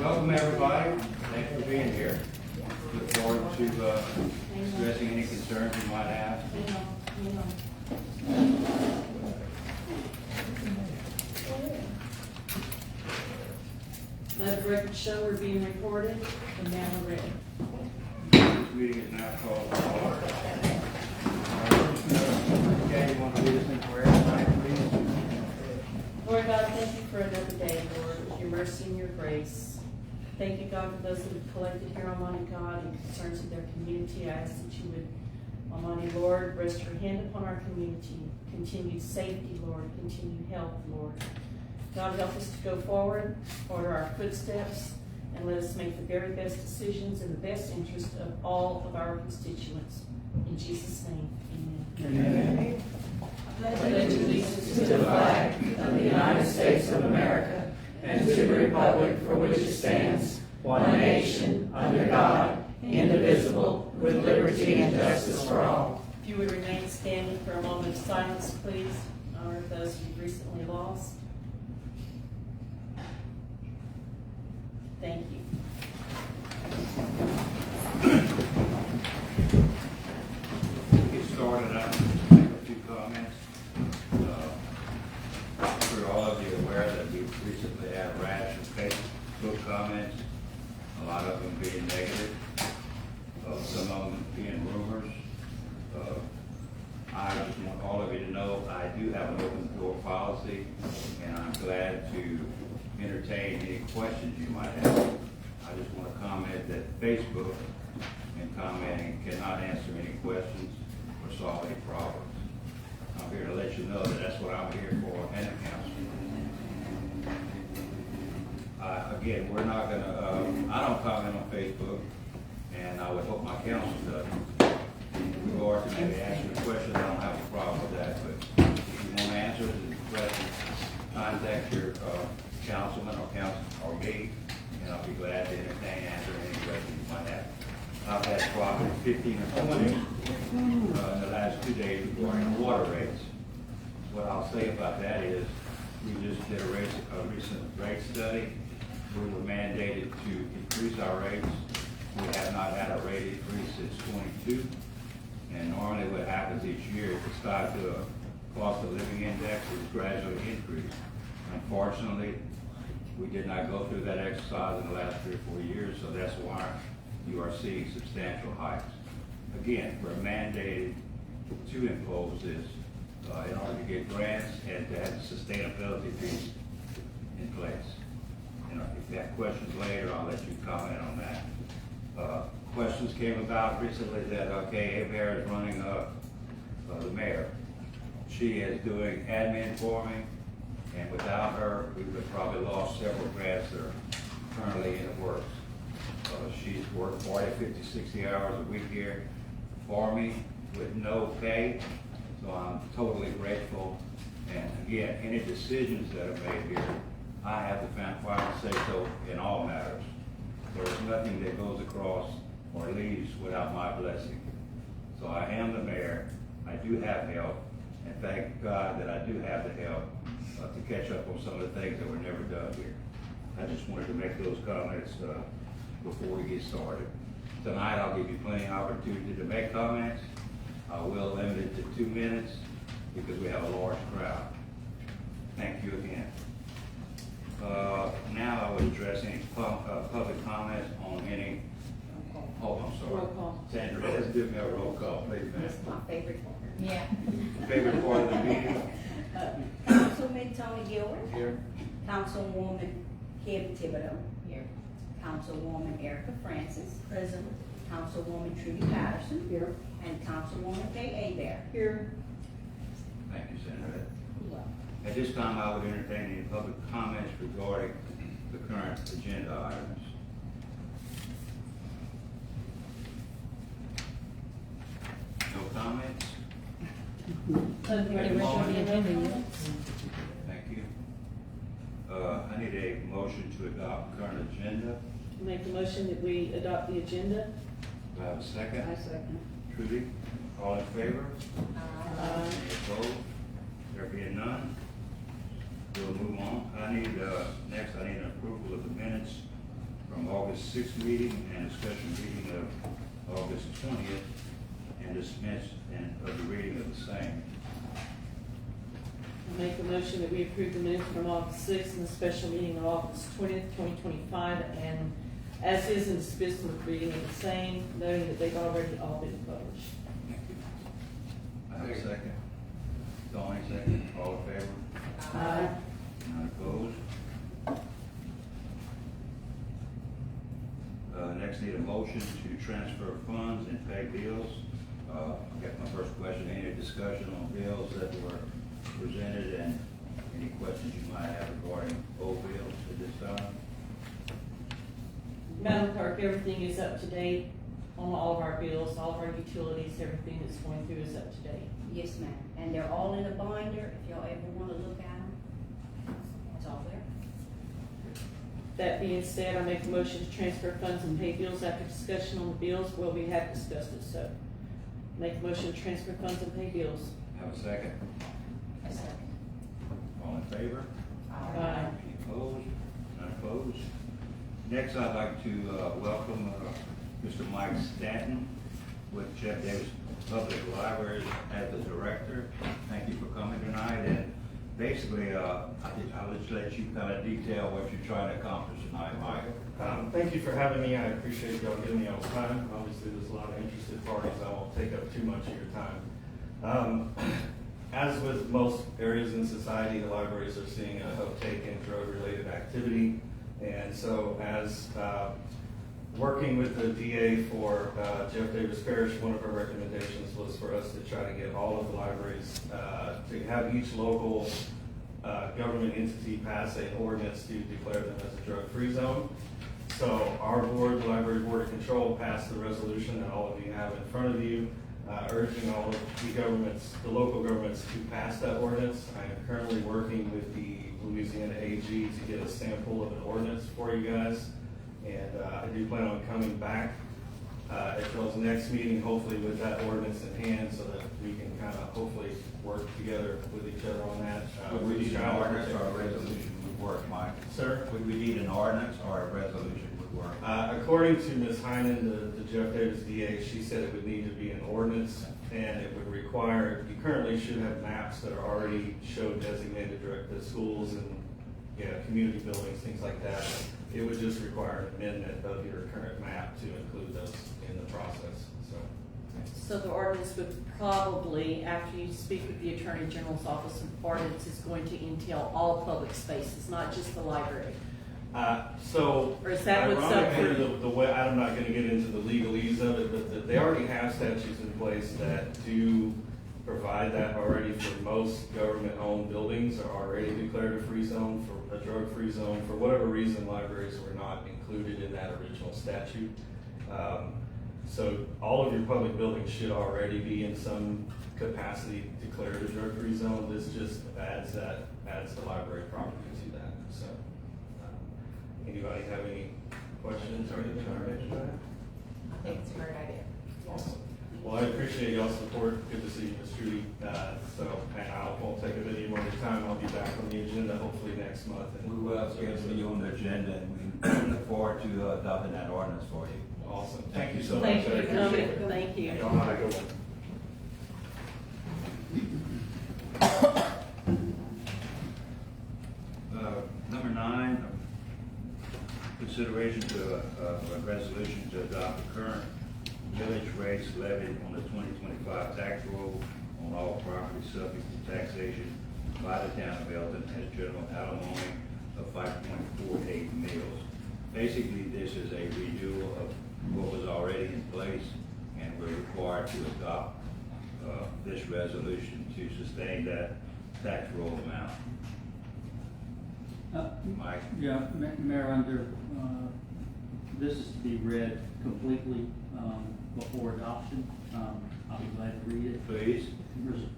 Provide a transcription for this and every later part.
Welcome, everybody. Thanks for being here. Look forward to addressing any concerns you might have. Let the record show we're being recorded, and now we're ready. This meeting is now called to order. Okay, you want to lead us in prayer tonight, please? Lord God, thank you for another day, Lord, with your mercy and your grace. Thank you, God, for those that have collected here, Almighty God, in concerns of their community. I ask that you would, Almighty Lord, rest your hand upon our community. Continued safety, Lord. Continued health, Lord. God, help us to go forward, order our footsteps, and let us make the very best decisions in the best interest of all of our constituents. In Jesus' name, amen. I pledge allegiance to the flag of the United States of America and to the republic for which it stands, one nation, under God, indivisible, with liberty and justice for all. If you would remain standing for a moment of silence, please, honor those you've recently lost. Thank you. Get started. I'll make a few comments. For all of you aware that we've recently had a rash of Facebook comments, a lot of them being negative, some of them being rumors. I just want all of you to know I do have an open door policy, and I'm glad to entertain any questions you might have. I just want to comment that Facebook and commenting cannot answer any questions or solve any problems. I'm here to let you know that that's what I'm here for, and the council. Again, we're not gonna, I don't comment on Facebook, and I would hope my council doesn't. In regard to maybe answering a question, I don't have a problem with that, but if you want to answer the question, contact your councilman or me, and I'll be glad to entertain, answer any questions you might have. I've had probably 15 or 20 in the last 2 days regarding water rates. What I'll say about that is, we just did a recent rate study. We were mandated to increase our rates. We have not had a rate increase since 22. And normally what happens each year is it's tied to a cost of living index, which gradually increases. Unfortunately, we did not go through that exercise in the last 3 or 4 years, so that's why you are seeing substantial hikes. Again, we're mandated to impose this in order to get grants and to have the sustainability piece in place. And if you have questions later, I'll let you comment on that. Questions came about recently that, okay, Bear is running the mayor. She is doing admin for me, and without her, we would have probably lost several grants that are currently in the works. She's worked 40, 50, 60 hours a week here for me with no pay, so I'm totally grateful. And again, any decisions that are made here, I have the final say so in all matters. There's nothing that goes across or leaves without my blessing. So I am the mayor. I do have help, and thank God that I do have the help to catch up on some of the things that were never done here. I just wanted to make those comments before we get started. Tonight I'll give you plenty of opportunity to make comments. I will limit it to 2 minutes because we have a large crowd. Thank you again. Now I would address any public comments on any. Oh, I'm sorry. Roll call. Sandra, let's give me a roll call, please, ma'am. That's my favorite part. Yeah. Favorite part of the meeting? Councilman Tony Gilbert. Here. Councilwoman Kim Thibodeau. Here. Councilwoman Erica Francis. Present. Councilwoman Trudy Patterson. Here. And Councilwoman Kay Abear. Here. Thank you, Senator. At this time, I would entertain any public comments regarding the current agenda items. No comments? Thank you. I need a motion to adopt current agenda. Make the motion that we adopt the agenda. Do I have a second? I second. Trudy, all in favor? Aye. Any opposed? There being none, we'll move on. Next I need an approval of the minutes August 6th meeting and a special meeting of August 20th, and dismiss and of the reading of the same. I make a motion that we approve the minutes from August 6th and the special meeting of August 20th, 2025, and as is in dismissal of reading of the same, noting that they've already all been published. Thank you. I have a second. Donnie, second. All in favor? Aye. None opposed? Next, need a motion to transfer funds and pay bills. I got my first question, any discussion on bills that were presented and any questions you might have regarding old bills at this time? Madam Clerk, everything is up to date on all of our bills, all of our utilities, everything that's going through is up to date. Yes, ma'am. And they're all in a binder, if y'all ever wanna look at them. It's all there. That being said, I make a motion to transfer funds and pay bills after discussion on the bills. Well, we have discussed it, so make a motion to transfer funds and pay bills. Have a second? A second. All in favor? Aye. Any opposed? None opposed? Next, I'd like to welcome Mr. Mike Stanton with Jeff Davis Public Library as the director. Thank you for coming tonight, and basically, I'll just let you kind of detail what you're trying to accomplish tonight, Mike. Thank you for having me. I appreciate y'all giving me all the time. Obviously, there's a lot of interested parties. I won't take up too much of your time. As with most areas in society, the libraries are seeing an uptake in drug-related activity. And so as working with the DA for Jeff Davis Parish, one of our recommendations was for us to try to get all of the libraries to have each local government entity pass an ordinance to declare them as a drug-free zone. So our board, the Library Board of Control, passed the resolution that all of you have in front of you, urging all of the local governments to pass that ordinance. I am currently working with the Louisiana AG to get a sample of an ordinance for you guys. And I do plan on coming back at y'all's next meeting, hopefully with that ordinance in hand, so that we can kind of hopefully work together with each other on that. Would we need an ordinance or a resolution would work, Mike? Sir? Would we need an ordinance or a resolution would work? According to Ms. Heinen, the Jeff Davis DA, she said it would need to be an ordinance, and it would require, you currently should have maps that are already show designated the schools and community buildings, things like that. It would just require an amendment of your current map to include those in the process, so. So the ordinance would probably, after you speak with the Attorney General's office, the ordinance is going to entail all public spaces, not just the library. So, Or is that what's up ironically, for- the way, I'm not gonna get into the legalese of it, but they already have statutes in place that do provide that already for most government-owned buildings are already declared a free zone, for a drug-free zone. For whatever reason, libraries were not included in that original statute. So all of your public buildings should already be in some capacity declared a drug-free zone. This just adds the library property to that, so. Anybody have any questions or anything? I think it's a great idea. Awesome. Well, I appreciate y'all's support. Good to see you, Ms. Trudy. And I won't take up any more of your time. I'll be back on the agenda hopefully next month. We will schedule you on the agenda, and we look forward to adopting that ordinance for you. Awesome. Thank you so much. Thank you I for appreciate coming, it. thank you. Y'all have a good one. Number 9, consideration to a resolution to adopt the current millage rates levied on the 2025 tax roll on all property subject to taxation by the town of Elton as general alimony of 5.48 mils. Basically, this is a renewal of what was already in place, and we're required to adopt this resolution to sustain that tax roll amount. Mike? Yeah, Mayor, under, this is to be read completely before adoption. I'll be glad to read it. Please.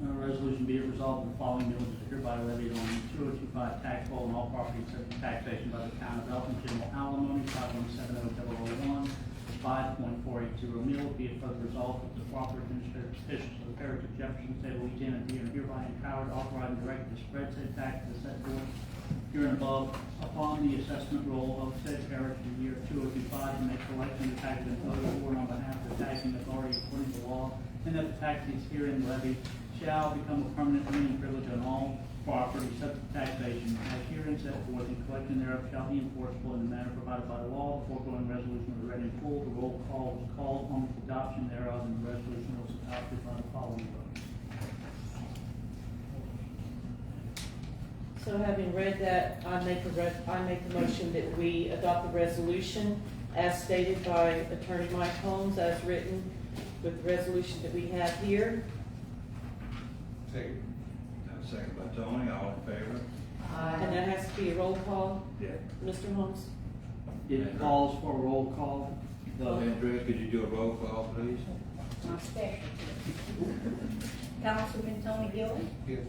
Resolution be it resolved, the following villages are hereby levied on 2025 tax roll on all property subject to taxation by the town of Elton, general alimony, 5170001, 5.480 mil. Be it further resolved that the proper administrative officials of the parish of Jefferson, state of Louisiana, be and are hereby empowered, authorized, and directed to spread said tax as set forth here and above upon the assessment roll of said parish in the year 2025 may collect and the tax is imposed or on behalf of the taxing authority according to law, and that the taxes herein levied shall become a permanent lien privilege on all property subject to taxation, as herein set forth, and collection thereof shall be enforceable in the manner provided by law. The foregoing resolution was read in full. The roll call was called on the adoption thereof, and the resolution was adopted by the following vote. So having read that, I make the motion that we adopt the resolution as stated by Attorney Mike Holmes, as written with the resolution that we have here. Second. Second by Tony, all in favor? And that has to be a roll call, Yeah. Mr. Holmes? It calls for a roll call vote. Andrea, could you do a roll call, please? My specialty. Councilman Tony Gilman, Yes.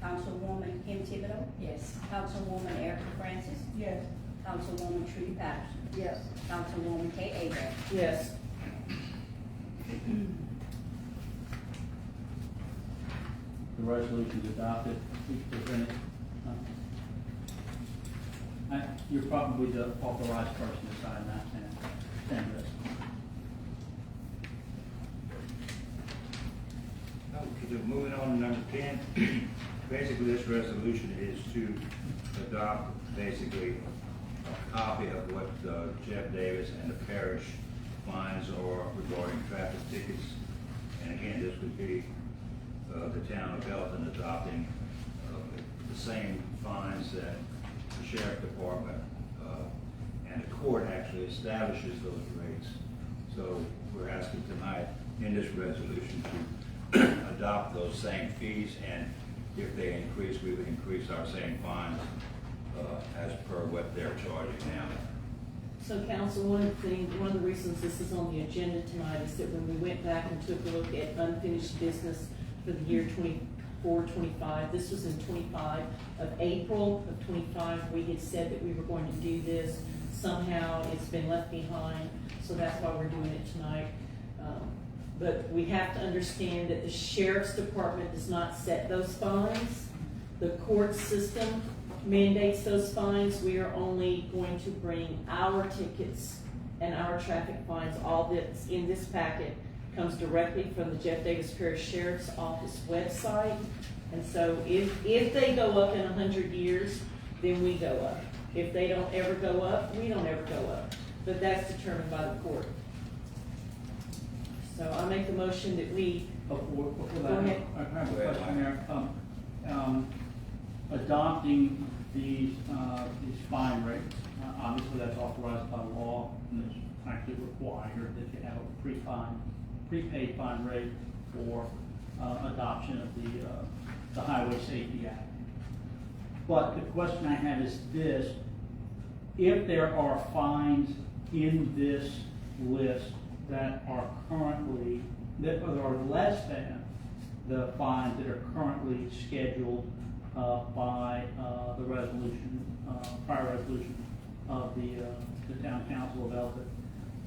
Councilwoman Kim Thibodeau, Yes. Councilwoman Erica Francis, Yes. Councilwoman Trudy Patterson, Yes. Councilwoman Kay Abrams. Yes. The resolution is adopted. Please present it. You're probably the authorized person to sign that and send this. Okay, moving on to number 10. Basically, this resolution is to adopt basically a copy of what Jeff Davis and the parish fines are regarding traffic tickets. And again, this would be the town of Elton adopting the same fines that the sheriff department and the court actually establishes those rates. So we're asking tonight in this resolution to adopt those same fees, and if they increase, we would increase our same fines as per what they're charging now. So council, one of the reasons this is on the agenda tonight is that when we went back and took a look at unfinished business for the year 24-25, this was in 25 of April of 25, we had said that we were going to do this. Somehow it's been left behind, so that's why we're doing it tonight. But we have to understand that the sheriff's department does not set those fines. The court system mandates those fines. We are only going to bring our tickets and our traffic fines. All that's in this packet comes directly from the Jeff Davis Parish Sheriff's Office website. And so if they go up in 100 years, then we go up. If they don't ever go up, we don't ever go up. But that's determined by the court. So I make the motion that we, Before Go that, ahead. I have a question there. Adopting these fine rates, obviously that's authorized by law, and it's actually required that you have a prepaid fine rate for adoption of the Highway Safety Act. But the question I have is this: if there are fines in this list that are currently, that are less than the fines that are currently scheduled by the resolution, prior resolution of the town council of Elton,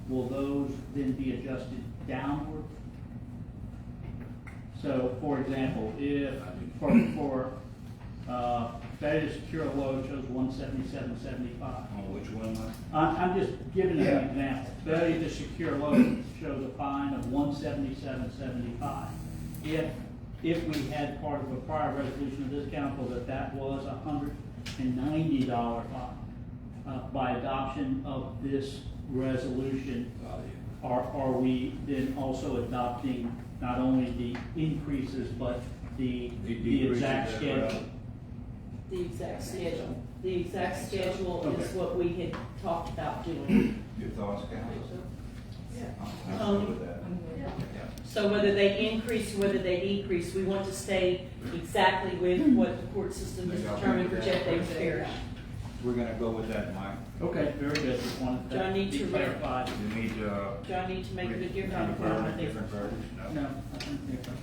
will those then be adjusted downward? So, for example, if for failure to secure a load shows 177.75. On which one, Mike? I'm just giving you an example. Failure to secure load shows a fine of 177.75. If we had part of a prior resolution of this council that was $190 fine, by adoption of this resolution, are we then also adopting not only the increases but the exact schedule? the exact schedule. The exact schedule is Okay. what we had talked about doing. Your thoughts, council? Yeah. I'm good with that. Yeah. Yeah. So whether they increase, whether they decrease, we want to stay exactly with what the court system has determined for Jeff Davis Parish. We're gonna go with that, Mike. Okay, very good. Just wanted Do I need to to be clarified. You need to. Do I need to make it a different? Different version, no? No, I think different.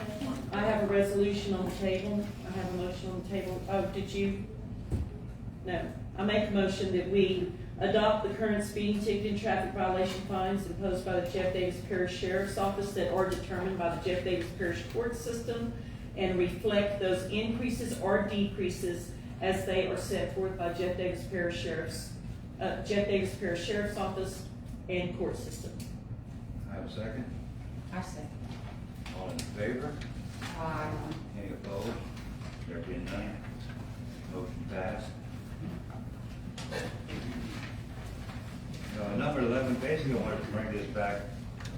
I have a resolution on the table. I have a motion on the table. Oh, did you? No. I make a motion that we adopt the current speeding ticket and traffic violation fines imposed by the Jeff Davis Parish Sheriff's Office that are determined by the Jeff Davis Parish Court System and reflect those increases or decreases as they are set forth by Jeff Davis Parish Sheriff's Office and court system. Have a second? I say. All in favor? Aye. Any opposed? There being none, motion passed. Number 11, basically, I wanted to bring this back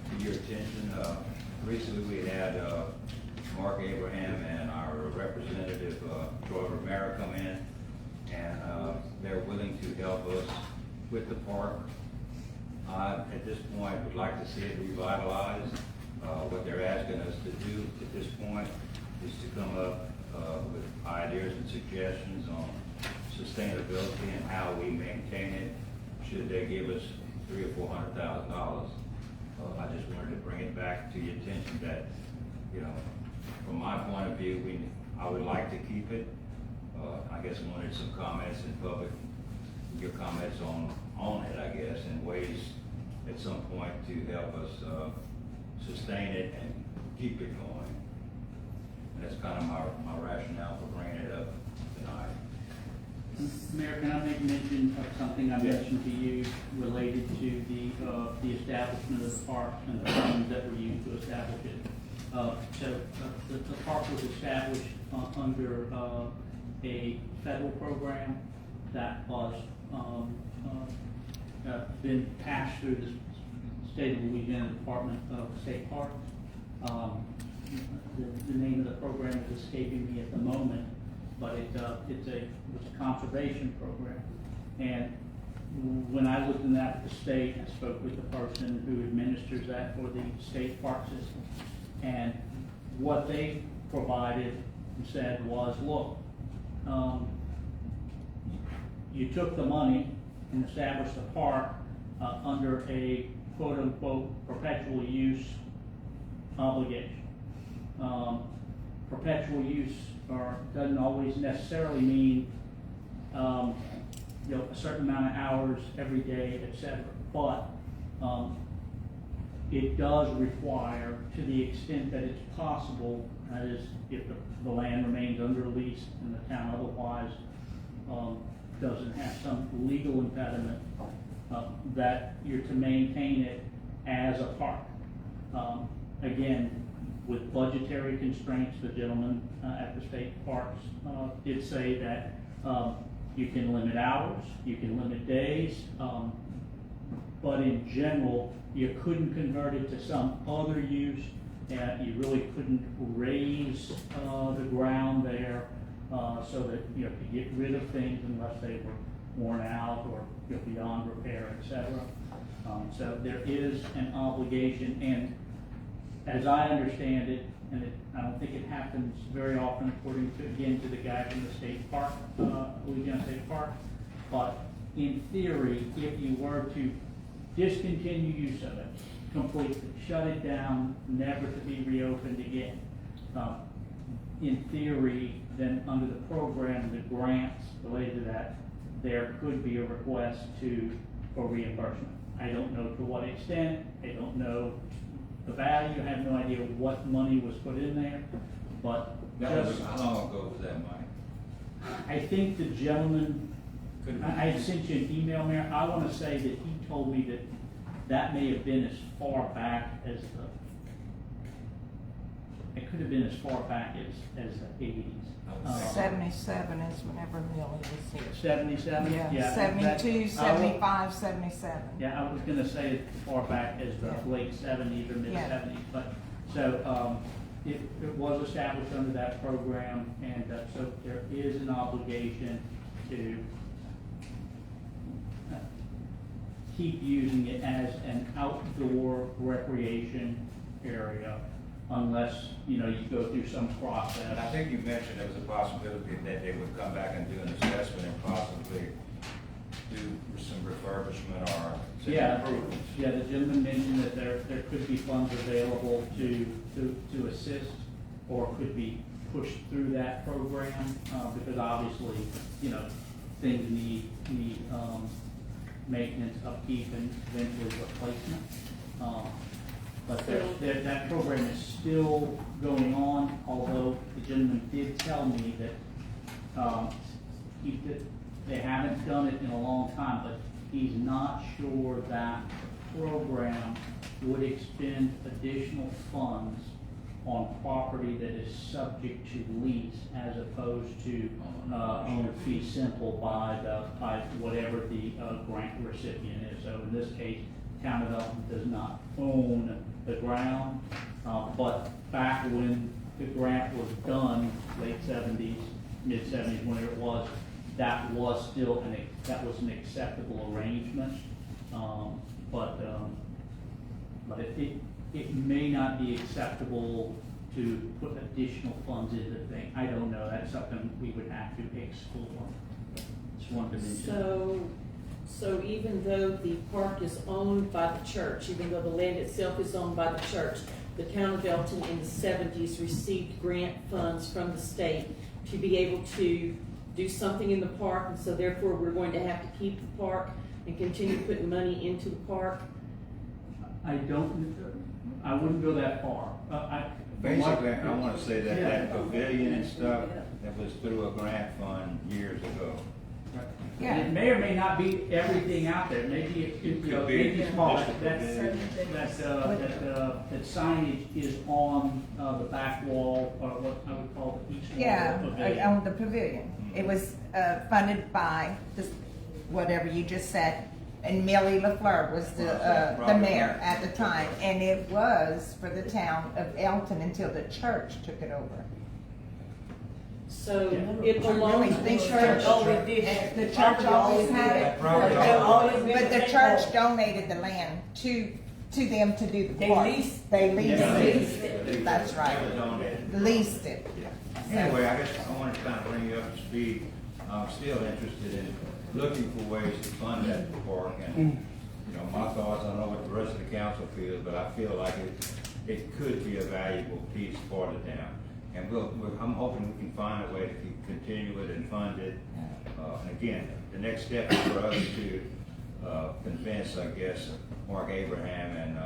to your attention. Recently, we had Mark Abraham and our representative, Troy Romero, come in, and they're willing to help us with the park. At this point, would like to see it revitalized. What they're asking us to do at this point is to come up with ideas and suggestions on sustainability and how we maintain it. Should they give us $300,000 or $400,000? I just wanted to bring it back to your attention that, you know, from my point of view, I would like to keep it. I guess I wanted some comments in public, your comments on it, I guess, in ways at some point to help us sustain it and keep it going. And that's kind of my rationale for bringing it up tonight. Mayor, can I make mention of something I mentioned to you related to the establishment of the park and the funds that were used to establish it? The park was established under a federal program that was been passed through the state of Louisiana Department of State Parks. The name of the program is escaping me at the moment, but it's a conservation program. And when I looked in that with the state, I spoke with the person who administers that for the state park system. And what they provided and said was, look, you took the money and established a park under a quote-unquote perpetual use obligation. Perpetual use doesn't always necessarily mean a certain amount of hours every day, etc. But it does require, to the extent that it's possible, that is, if the land remains under lease and the town otherwise doesn't have some legal impediment, that you're to maintain it as a park. Again, with budgetary constraints, the gentleman at the state parks did say that you can limit hours, you can limit days, but in general, you couldn't convert it to some other use, and you really couldn't raise the ground there so that you could get rid of things unless they were worn out or beyond repair, etc. So there is an obligation, and as I understand it, and I don't think it happens very often, according to, again, to the guy from the state park, Louisiana State Park, but in theory, if you were to discontinue use of it completely, shut it down, never to be reopened again, in theory, then under the program, the grants related to that, there could be a request for reimbursement. I don't know to what extent, I don't know the value, I have no idea what money was put in there, but How long ago was that, Mike? I think the gentleman, I sent you an email, Mayor, I want to say that he told me that may have been as far back as it could have been as far back as the 80s. 77 is whenever Millie was here. 77? Yeah, 72, 75, 77. Yeah, I was gonna say as far back as the late 70s or mid 70s, but, so, it was established under that program, and so there is an obligation to keep using it as an outdoor recreation area, unless, you go through some process. And I think you mentioned there was a possibility that they would come back and do an assessment and possibly do some refurbishment or some improvements. Yeah, the gentleman mentioned that there could be funds available to assist, or could be pushed through that program, because obviously, things need maintenance, upkeep, and eventually replacement. But that program is still going on, although the gentleman did tell me that they haven't done it in a long time, but he's not sure that program would expend additional funds on property that is subject to lease as opposed to owned fee simple by whatever the grant recipient is. So in this case, Town of Elton does not own the ground, but back when the grant was done, late 70s, mid 70s, whenever it was, that was still an acceptable arrangement. But it may not be acceptable to put additional funds into the thing. I don't know. That's something we would have to explore. Just wanted to mention. So even though the park is owned by the church, even though the land itself is owned by the church, the town of Elton in the 70s received grant funds from the state to be able to do something in the park, and so therefore we're going to have to keep the park and continue putting money into the park. I wouldn't go that far. Basically, I want to say that that pavilion and stuff, that was through a grant fund years ago. Yeah. It may or may not be everything out there. Maybe it could Could be maybe small. just a pavilion. That signage is on the back wall, or what I would call the east wall Yeah, of the pavilion. on the pavilion. It was funded by this, whatever you just said, and Millie LaFleur was the mayor at the time, and it was for the town of Elton until the church took it over. So Yeah. it belongs to the The church. church always had it, but the church donated the land to them to do the They park. leased- They leased They it. leased it. That's right. It was donated. Leased it. Anyway, I guess I want to kind of bring you up to speed. I'm still interested in looking for ways to fund that park, and, you know, my thoughts, I don't know what the rest of the council feels, but I feel like it could be a valuable piece for the town. And I'm hoping we can find a way to continue it and fund it. And again, the next step is for us to convince, I guess, Mark Abraham and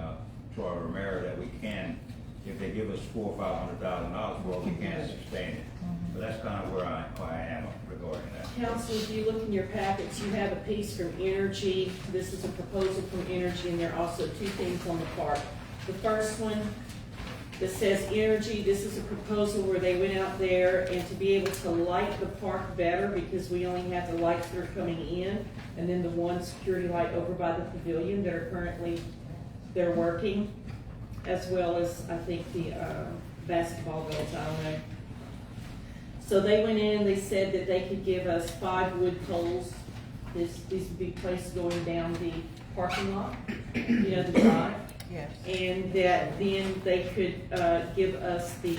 Troy Romero that we can, if they give us $400,000 or $500,000 for it, we can sustain it. So that's kind of where I am regarding that. Council, if you look in your packets, you have a piece from Energy. This is a proposal from Energy, and there are also two things on the park. The first one that says Energy, this is a proposal where they went out there and to be able to light the park better, because we only have the lights that are coming in, and then the one security light over by the pavilion that are currently, they're working, as well as, I think, the basketball goals, I don't know. So they went in, they said that they could give us 5 wood poles. These would be placed going down the parking lot, you know, the drive. Yes. And that then they could give us the,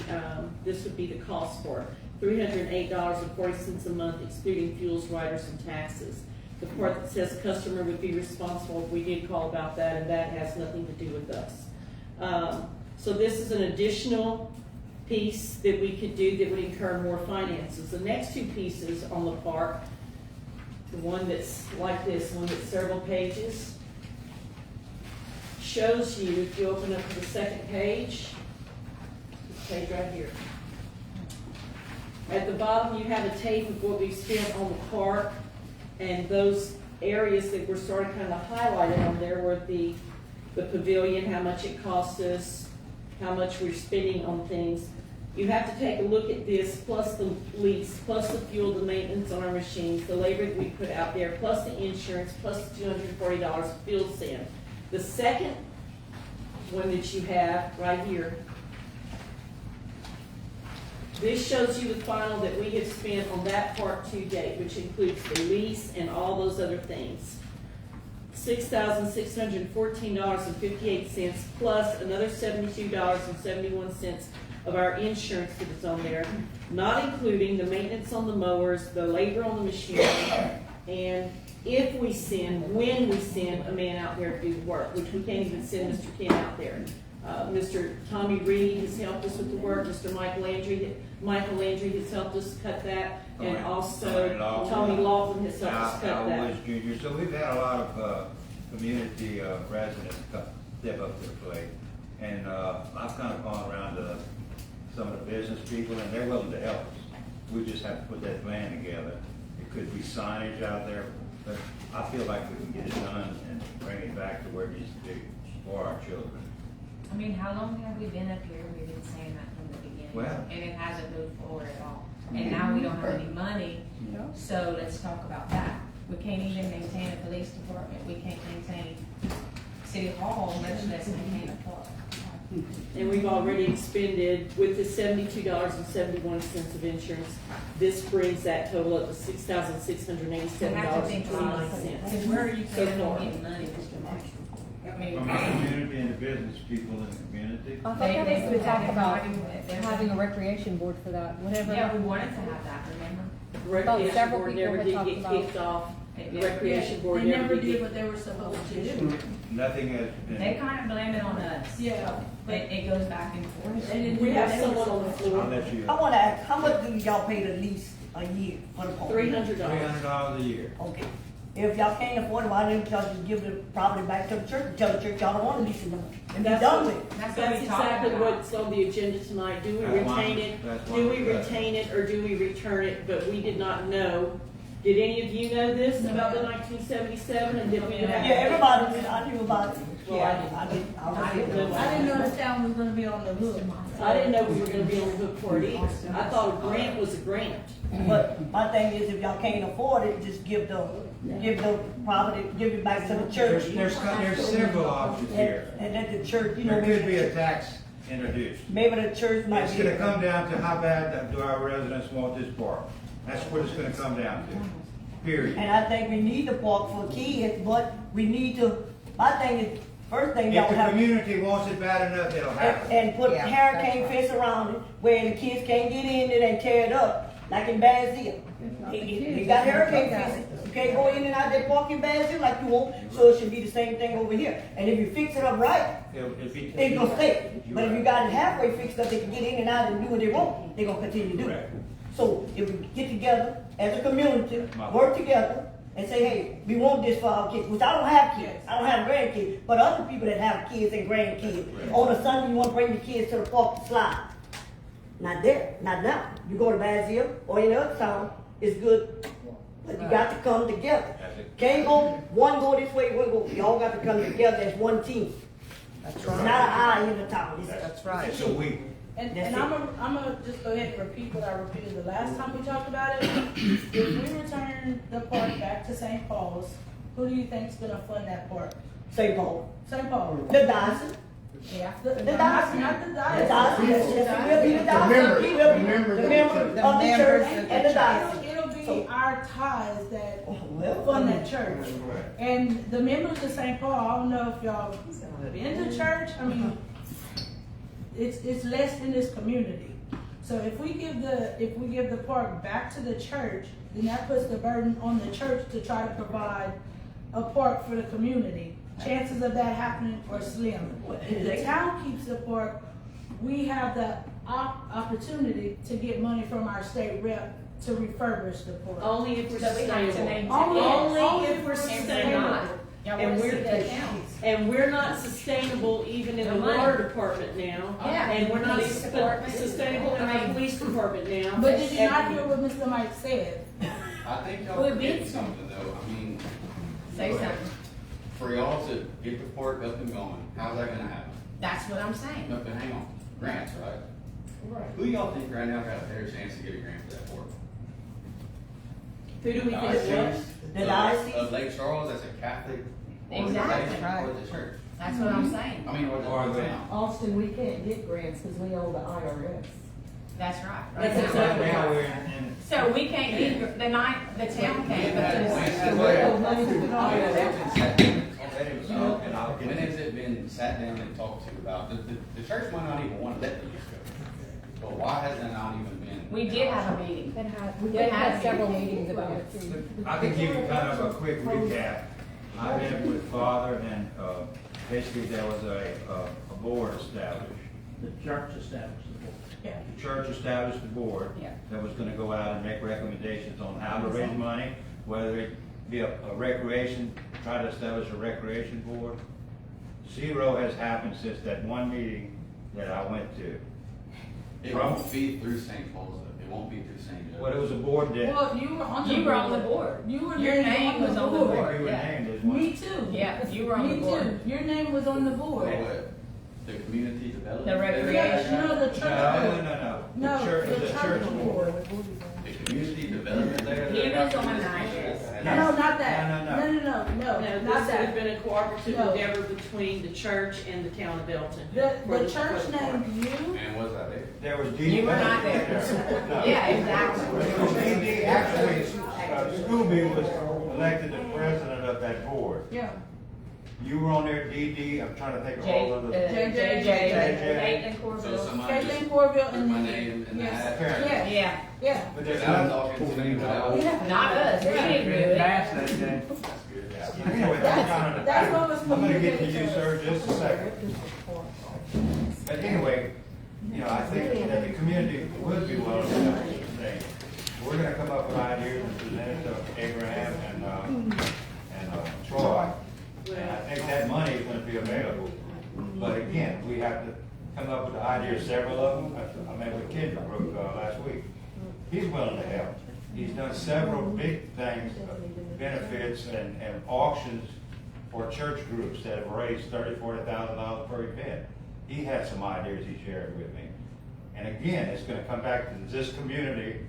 this would be the cost for it, $308.40 a month, excluding fuels, riders, and taxes. The part that says customer would be responsible, we did call about that, and that has nothing to do with us. So this is an additional piece that we could do that would incur more finances. The next two pieces on the park, the one that's like this, one that's several pages, shows you, if you open up to the second page, this page right here. At the bottom, you have a tape of what we've spent on the park, and those areas that were sort of kind of highlighted on there were the pavilion, how much it cost us, how much we're spending on things. You have to take a look at this, plus the lease, plus the fuel, the maintenance on our machines, the labor that we put out there, plus the insurance, plus the $240 fuel sand. The second one that you have right here, this shows you the final that we have spent on that part to date, which includes the lease and all those other things. $6,614.58 plus another $72.71 of our insurance that is on there, not including the maintenance on the mowers, the labor on the machine, and if we send, when we send a man out there to do the work, which we can't even send Mr. Ken out there. Mr. Tommy Reed has helped us with the work, Mr. Michael Landry has helped us cut that, and also Tommy Laughlin has helped us cut that. Woods Jr. So we've had a lot of community residents step up to the plate, and I've kind of gone around to some of the business people, and they're willing to help us. We just have to put that plan together. It could be signage out there, but I feel like we can get it done and bring it back to to where it needs to be for our children. I mean, how long have we been up here? We've been saying that from the beginning. Well- And it hasn't moved forward at all. And now we don't have any money, so let's talk about that. We can't even maintain a police department. We can't maintain city hall, much less maintain a park. And we've already expended, with the $72.71 of insurance, this brings that total up to $6,687.29. Because where are you So planning on far. getting money, Mr. Marshall? I mean, From the community and the business people in the community. I thought that was to talk about having a recreation board for that, whatever. Yeah, we wanted to have that, remember? Recreation several board people never had did talked get about- kicked off. Yeah. Recreation board They never never did did get. what they were supposed to do. Nothing has They been, kind of blame it on us. Yeah. But it goes back and forth. They didn't We do have what they were someone on the supposed to. floor, I'll let you, I wanna ask, how much do y'all pay the lease a year for the park? $300. $300 a year. Okay, if y'all can't afford it, why didn't y'all just give the property back to the church, tell the church y'all don't want to lease it no more, and be That's done what- with it? That's what That's we talked exactly about. what's on the agenda tonight. Do we That's why- retain it? that's why Do we we got it. retain it or do we return it? But we did not know. Did any of you know this about the 1977 and did we have? Yeah, everybody did, I knew about it. Well, Yeah, I didn't, I was here. I didn't know the town was gonna be on the hook. I didn't know we were gonna be on the hook for it either. I thought a grant was a grant. But my thing is, if y'all can't afford it, just give the property, give it back to the church. There's several options here. And let the church, you know, There could be maybe, a tax introduced. maybe the church might It's be. gonna come down to how bad do our residents want this park. That's what it's gonna come down to, period. And I think we need the park for kids, but we need to, my thing is, first thing If y'all the have. community wants it bad enough, it'll happen. And put Yeah, hurricane that's right. fence around it, where the kids can't get in it and tear it up, like in Bazil. They got hurricane fences, you can't go in and out that park in Bazil like you want, so it should be the same thing over here. And if you fix it up right, It'll be- it's gonna stay. You're But if you right. got it halfway fixed up, they can get in and out and do what they want, they gonna continue to do it. Correct. So if we get together as a community, work together, and say, hey, we want this for our kids, which I don't have kids, I don't have grandkids, but other people that have kids and grandkids, on a Sunday, you wanna bring the kids to the park to slide. Not there, not now. You go to Bazil or any other town, it's good, but you got to come together. That's it. Can't go, one go this way, one go, y'all got to come together as one team. That's It's right. not an eye in the town, it's That's right. It's a week. And That's it. I'm gonna just go ahead and repeat what I repeated the last time we talked about it. If we return the park back to St. Paul's, who do you think's gonna fund that park? St. Paul. St. Paul. The Dyson. Yeah. The Not Dyson. not the The Dyson. Dyson, yes, it will be the Dyson. members, He will be the members the of the members church. of The the church members of and the the church. Dyson. It'll be our ties that Well, fund that church. Right. And the members of St. Paul, I don't know if y'all been to church, I mean, it's less in this community. So if we give the park back to the church, then that puts the burden on the church to try to provide a park for the community. Chances of that happening are slim. If the town keeps the park, we have the opportunity to get money from our state rep to refurbish the park. Only if we're So we have to sustainable. maintain. Only if we're And we're sustainable. not. Y'all And want to we're- see the accounts. And we're not sustainable even in the The money. water department now. Yeah. And we're not Police department. sustainable in our police department now. But did you And- not hear what Mr. Mike said? I think y'all Well, forget Vince- something though, I mean, Say something. for y'all to get the park up and going, how's that gonna happen? That's what I'm saying. No, but hang on, grants, right? Right. Who y'all think right now got a better chance to get a grant for that park? Who do we think it was? The diocese? Of Lake Charles, that's a Catholic Exactly. organization, Right. or the church? That's what I'm saying. I mean, or Or the the- town? Austin, we can't get grants because we owe the IRS. That's right. That's Right exactly now. Now we're in, So we can't get, the town can't, but We owe money to the When IRS. has it been sat down- and I'll get when has it been sat down and talked to about, the church might not even want to let the youth go, but why has that not even been? we did have a meeting. We did have several meetings about it too. I can give you kind of a quick recap. I met with Father and, basically there was a board established. The church established the board. The church established a board Yeah. that was gonna go out and make recommendations on how to raise money, whether it be a recreation, try to establish a recreation board. Zero has happened since that one meeting that I went to. It won't be through St. Paul's though, It won't be through St. Joe. Well, it was a board that. Well, you were on the You board. were on the board. You were Your named name was on the I think board. we were Yeah. named as one. Me too. Yeah, you were on the Me board. too. Your name was on the Oh, board. what? The community development? The recreation. Yes, no, the church board. No. No, The church, the the church church board. The community development there? He was on that. No, not that. No. No, No, not this would have that. been a cooperative No. endeavor between the church and the town of Elton. The church named you. And was I there? There was D. You were not there. No. Yeah, exactly. D. Actually, Scooby was elected the president of that board. Yeah. You were on there, DD, I'm trying to think of all of the. Caitlin So Corville. somebody Caitlin just Corville put and. my name in the Yes. hat? Apparently. Yeah, Yeah, yeah. But there's And I'm not. talking to him about. Yeah. not us, we didn't do it. Pass that day. Anyway, that's kind of the. That's what was I'm gonna get to communicated you, to sir, us. just a second. But anyway, I think that the community would be willing to help this thing. We're gonna come up with ideas and present it to Abraham and Troy. And I think that money is gonna be available. But again, we have to come up with the ideas, several of them. I met with Kendra last week. He's willing to help. He's done several big things, benefits and auctions for church groups that have raised $30,000-$40,000 per event. He had some ideas he shared with me. And again, it's gonna come back to this community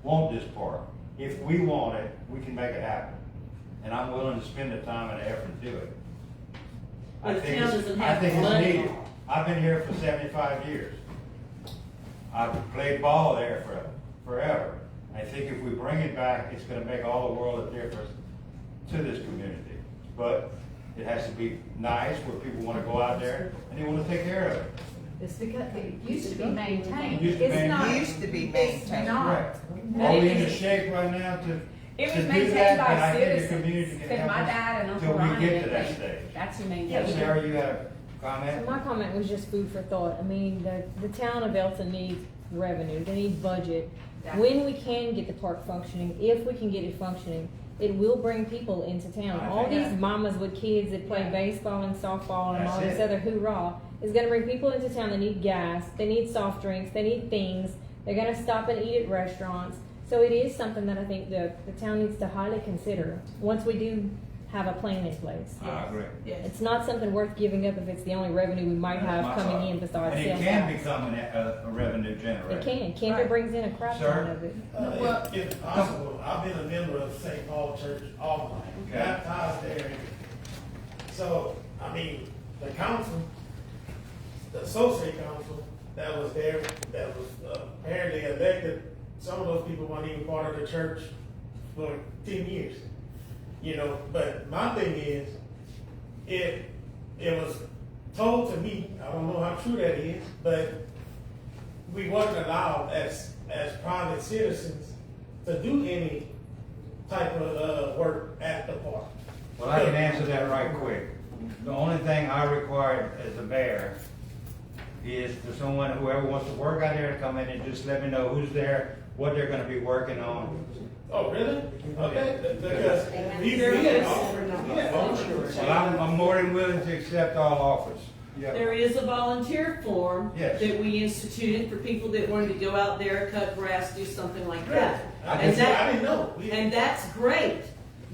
want this park. If we want it, we can make it happen. And I'm willing to spend the time and effort to do it. But the town doesn't have the it's money. needed. I've been here for 75 years. I've played ball there forever. I think if we bring it back, it's gonna make all the world of difference to this community. But it has to be nice, where people wanna go out there and they wanna take care of it. It's because it used to be maintained. Used to It's be- not. Used to be maintained. Correct. Are we in the shape right now to It to was do maintained that? by And I think the citizens, community can because help my us dad and Uncle till we Ron get and to that everything. stage. That's who Yes, maintained it. Sarah, you have a So comment? my comment was just food for thought. I mean, the town of Elton needs revenue, they need budget. When we can get the park functioning, if we can get it functioning, it will bring people into town. I All think- these mamas with kids that play baseball and softball and all That's this it. other hoorah is gonna bring people into town that need gas, they need soft drinks, they need things. They're gonna stop and eat at restaurants. So it is something that I think the town needs to highly consider once we do have a plan in place. I agree. Yes. It's not something worth giving up if it's the only revenue we might That's have my coming thought. in besides And sales it can tax. become a revenue generator. It can. Kendra Right. brings in a crap Sir? ton of it. Well- If possible, I've been a member of St. Paul Church all my life, Okay. baptized there. So, I mean, the council, the associate council that was there, that was apparently elected, some of those people weren't even part of the church for 10 years. But my thing is, it was told to me, I don't know how true that is, but we weren't allowed as private citizens to do any type of work at the park. Well, I can answer that right quick. The only thing I require as the mayor is for someone, whoever wants to work out there, to come in and just let me know who's there, what they're gonna be working on. Oh, really? Okay, because There is. Well, I'm more than willing to accept all offers. There is a volunteer form Yes. that we instituted for people that wanted to go out there, cut grass, do something like that. I And that- didn't know. And that's great,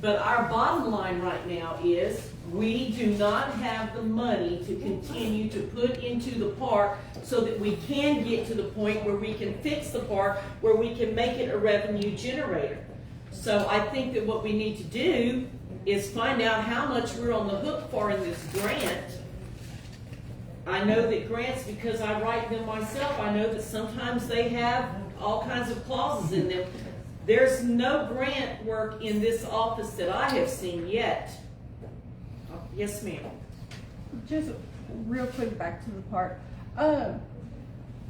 but our bottom line right now is, we do not have the money to continue to put into the park so that we can get to the point where we can fix the park, where we can make it a revenue generator. So I think that what we need to do is find out how much we're on the hook for in this grant. I know that grants, because I write them myself, I know that sometimes they have all kinds of clauses in them. There's no grant work in this office that I have seen yet. Yes, ma'am. Just real quick back to the park.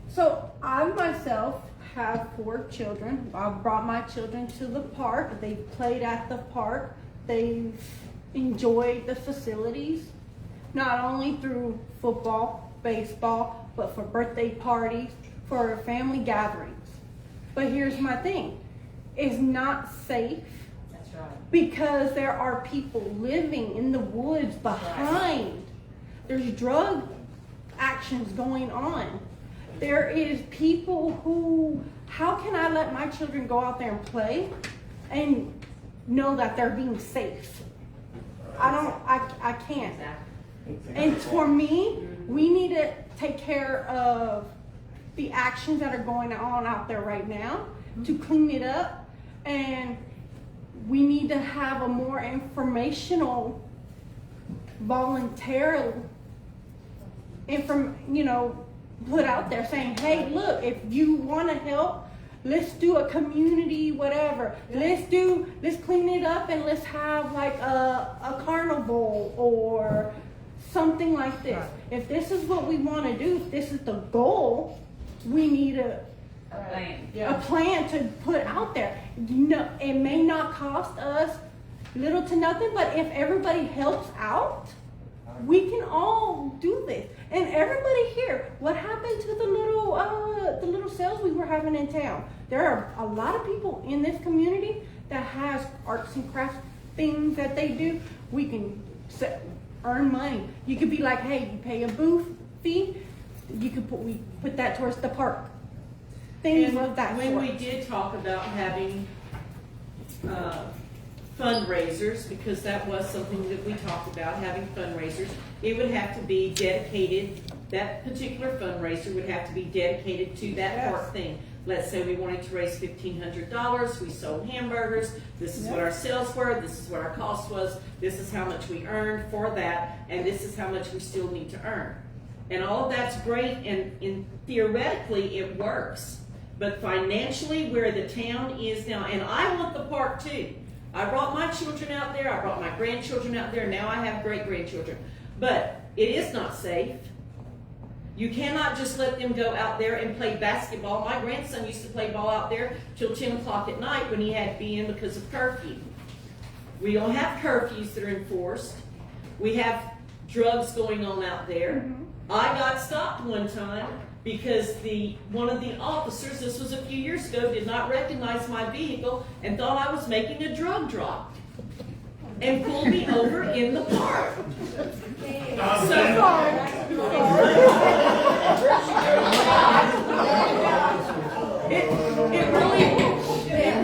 So I myself have 4 children. I've brought my children to the park. They've played at the park. They've enjoyed the facilities, not only through football, baseball, but for birthday parties, for family gatherings. But here's my thing. It's not safe. That's right. Because there are people living in the woods behind. There's drug actions going on. there is people who, how can I let my children go out there and play and know that they're being safe? I can't. And for me, we need to take care of the actions that are going on out there right now to clean it up, and we need to have a more informational, voluntary, put out there saying, hey, look, if you want to help, let's do a community, whatever. Let's clean it up and let's have like a carnival or something like this. If this is what we want to do, if this is the goal, we need a plan to put out there. It may not cost us little to nothing, but if everybody helps out, we can all do this. And everybody here, what happened to the little sales we were having in town? There are a lot of people in this community that has arts and crafts things that they do. We can earn money. You could be like, hey, you pay a booth fee. You could we put that towards the park. Things of that when sort. we did talk about having fundraisers, because that was something that we talked about, having fundraisers, it would have to be dedicated, that particular fundraiser would have to be dedicated to that park thing. Let's say we wanted to raise $1,500, we sold hamburgers, this is what our sales were, this is what our cost was, this is how much we earned for that, and this is how much we still need to earn. And all of that's great, and theoretically it works. But financially, where the town is now, and I want the park too. I brought my children out there, I brought my grandchildren out there, now I have great-grandchildren. But it is not safe. You cannot just let them go out there and play basketball. My grandson used to play ball out there till 10 o'clock at night when he had to be in because of curfew. We don't have curfews that are enforced. We have drugs going on out there. I got stopped one time because one of the officers, this was a few years ago, did not recognize my vehicle and thought I was making a drug drop and pulled me over in the park. It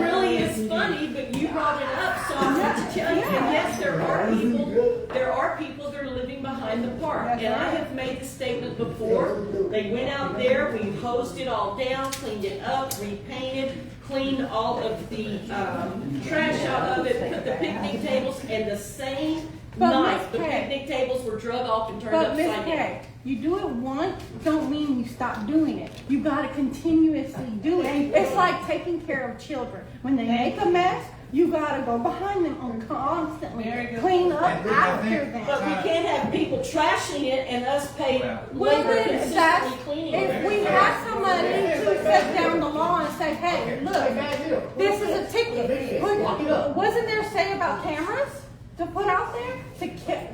really is funny, but you brought it up, so I want to tell you, and yes, there are people that are living behind the park, and I have made the statement before. They went out there, we hosed it all down, cleaned it up, repainted, cleaned all of the trash out of it, put the picnic tables, and the same night, the picnic tables were drug off and turned upside down. You do it once, don't mean you stop doing it. You gotta continuously do it. It's like taking care of children. When they make a mess, you gotta go behind them and constantly clean up after them. But we can't have people trashing it and us pay labor consistently cleaning it. If we have somebody to set down the law and say, hey, look, this is a ticket. Wasn't there say about cameras to put out there?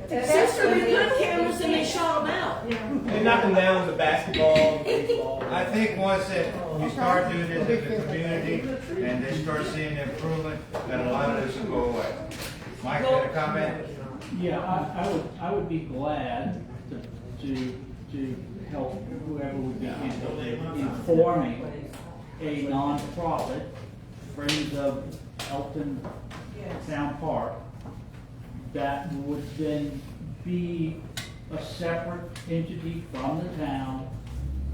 Sister, we put cameras and they shot them out. They knock them down with basketball, baseball. I think once that you start doing this as a community and they start seeing improvement, then a lot of this will go away. Mike, got a comment? Yeah, I would be glad to help whoever would be informing a nonprofit, Friends of Elton Town Park, that would then be a separate entity from the town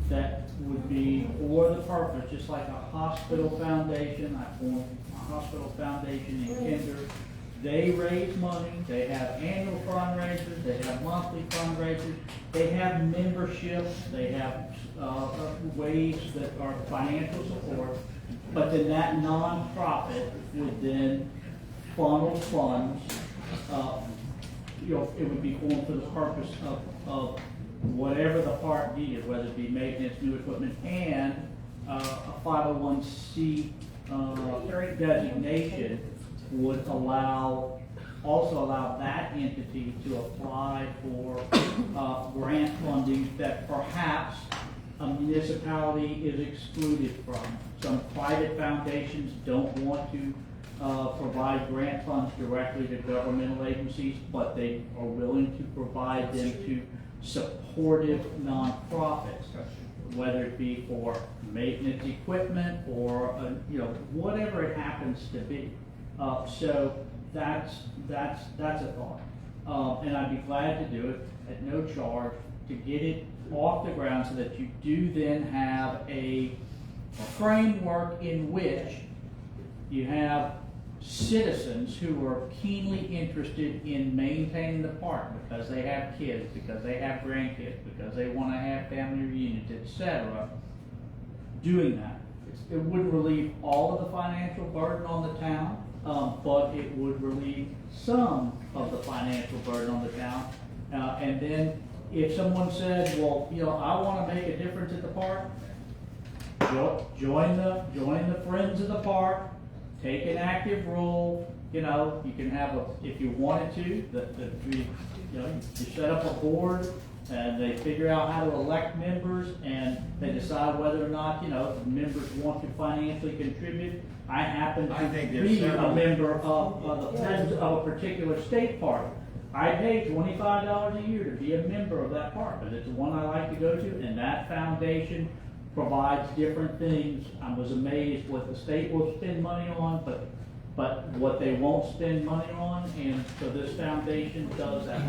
that would be for the purpose, just like a hospital foundation. I formed a hospital foundation in Kinder. They raise money, they have annual fundraisers, they have monthly fundraisers, they have memberships, they have ways that are financial support, but then that nonprofit would then funnel funds. It would be formed for the purpose of whatever the park needed, whether it be maintenance, new equipment, and a 501c designation would also allow that entity to apply for grant funding that perhaps a municipality is excluded from. Some private foundations don't want to provide grant funds directly to governmental agencies, but they are willing to provide them to supportive nonprofits. whether it be for maintenance equipment or, you know, whatever it happens to be. So that's a thought. And I'd be glad to do it at no charge to get it off the ground so that you do then have a framework in which you have citizens who are keenly interested in maintaining the park because they have kids, because they have grandkids, because they want to have family reunions, etc. Doing that. It would relieve all of the financial burden on the town, but it would relieve some of the financial burden on the town. And then if someone said, well, you know, I want to make a difference at the park, join the Friends of the Park, take an active role. You know, you can have if you wanted to, you set up a board and they figure out how to elect members and they decide whether or not, you know, the members want to financially contribute. I happen to be a member of the Friends of a particular state park. I pay $25 a year to be a member of that park, but it's the one I like to go to, and that foundation provides different things. I was amazed what the state will spend money on, but what they won't spend money on, and so this foundation does that.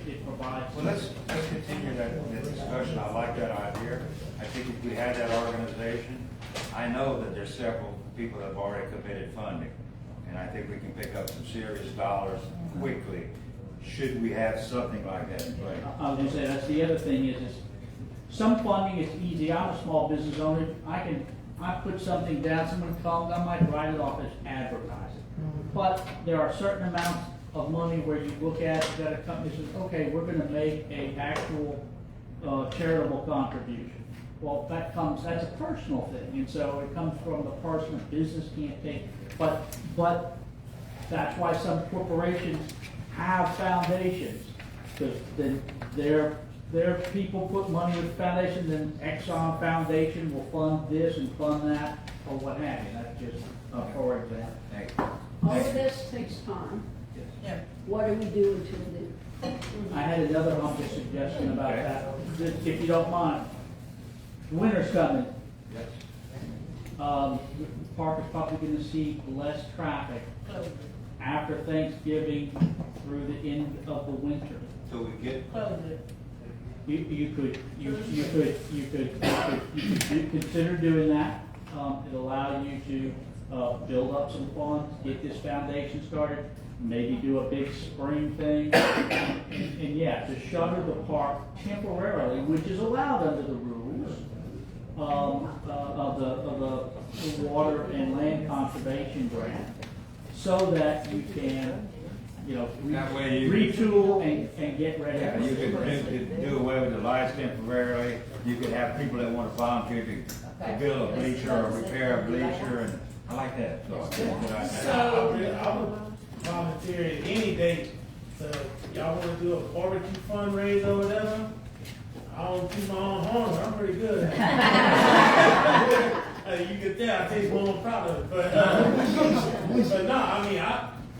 It provides. Well, let's continue that discussion. I like that idea. I think if we had that organization, I know that there's several people that have already committed funding, and I think we can pick up some serious dollars quickly. Should we have something like that in place? I was going to say, that's the other thing is some funding is easy. I'm a small business owner. I put something down, someone comes, I might write it off as advertising. But there are certain amounts of money where you look at that a company says, okay, we're going to make an actual charitable contribution. Well, that's a personal thing, and so it comes from the person. A business can't take, but that's why some corporations have foundations, because then their people put money with the foundation, then Exxon Foundation will fund this and fund that, or what have you. That's just for example. All of this takes time. Yes. What do we do until then? I had another humble suggestion about that, if you don't mind. Winter's coming. Yes. The park is probably going to see less traffic after Thanksgiving through the end of the winter. So we get. You could consider doing that. It'll allow you to build up some funds, get this foundation started, maybe do a big spring thing, and yeah, to shutter the park temporarily, which is allowed under the rules of the water and land conservation grant, so that you can, you know, retool and get ready. Yeah, you could do away with the lights temporarily. You could have people that want to volunteer to build a bleacher or repair a bleacher, and I like that. So I would volunteer any date. So y'all want to do a barbecue fundraiser or whatever? I don't keep my own horns. I'm pretty good. You can tell I take my own product, but no, I mean,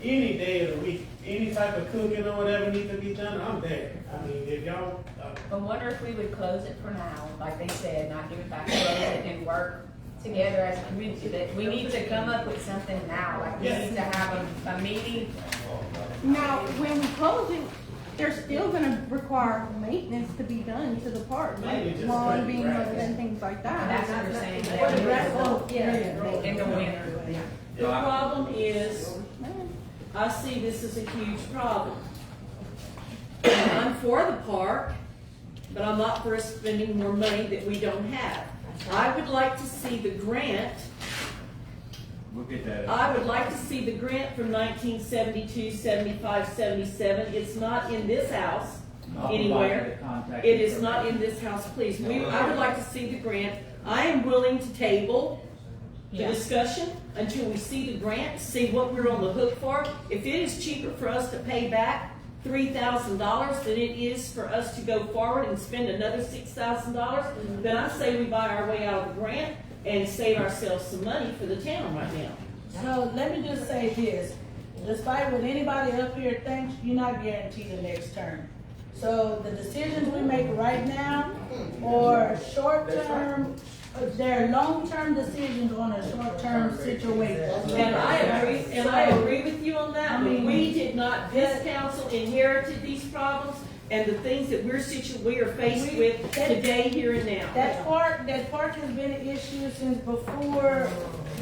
any day of the week, any type of cooking or whatever needs to be done, I'm there. I mean, if y'all. I wonder if we would close it for now, like they said, not give it back, close it and work together as a community. That we need to come up with something now. Like we need to have a meeting. Now, when we close it, they're still gonna require maintenance to be done to the park, like lawn being mowed and things like that. That's what we're saying. For the rest of, In the winter. The problem is, I see this as a huge problem. And I'm for the park, but I'm not for us spending more money that we don't have. I would like to see the grant. We'll get that. I would like to see the grant from 1972, 75, 77. It's not in this house anywhere. It is not in this house, please. I would like to see the grant. I am willing to table the discussion until we see the grant, see what we're on the hook for. If it is cheaper for us to pay back $3,000 than it is for us to go forward and spend another $6,000, then I say we buy our way out of the grant and save ourselves some money for the town right now. So let me just say this, despite what anybody up here thinks, you're not guaranteed the next term. So the decisions we make right now or short-term, they're long-term decisions on a short-term situation. And I agree with you on that, but we did not, this council inherited these problems and the things that we are faced with today, here and now. That park has been an issue since before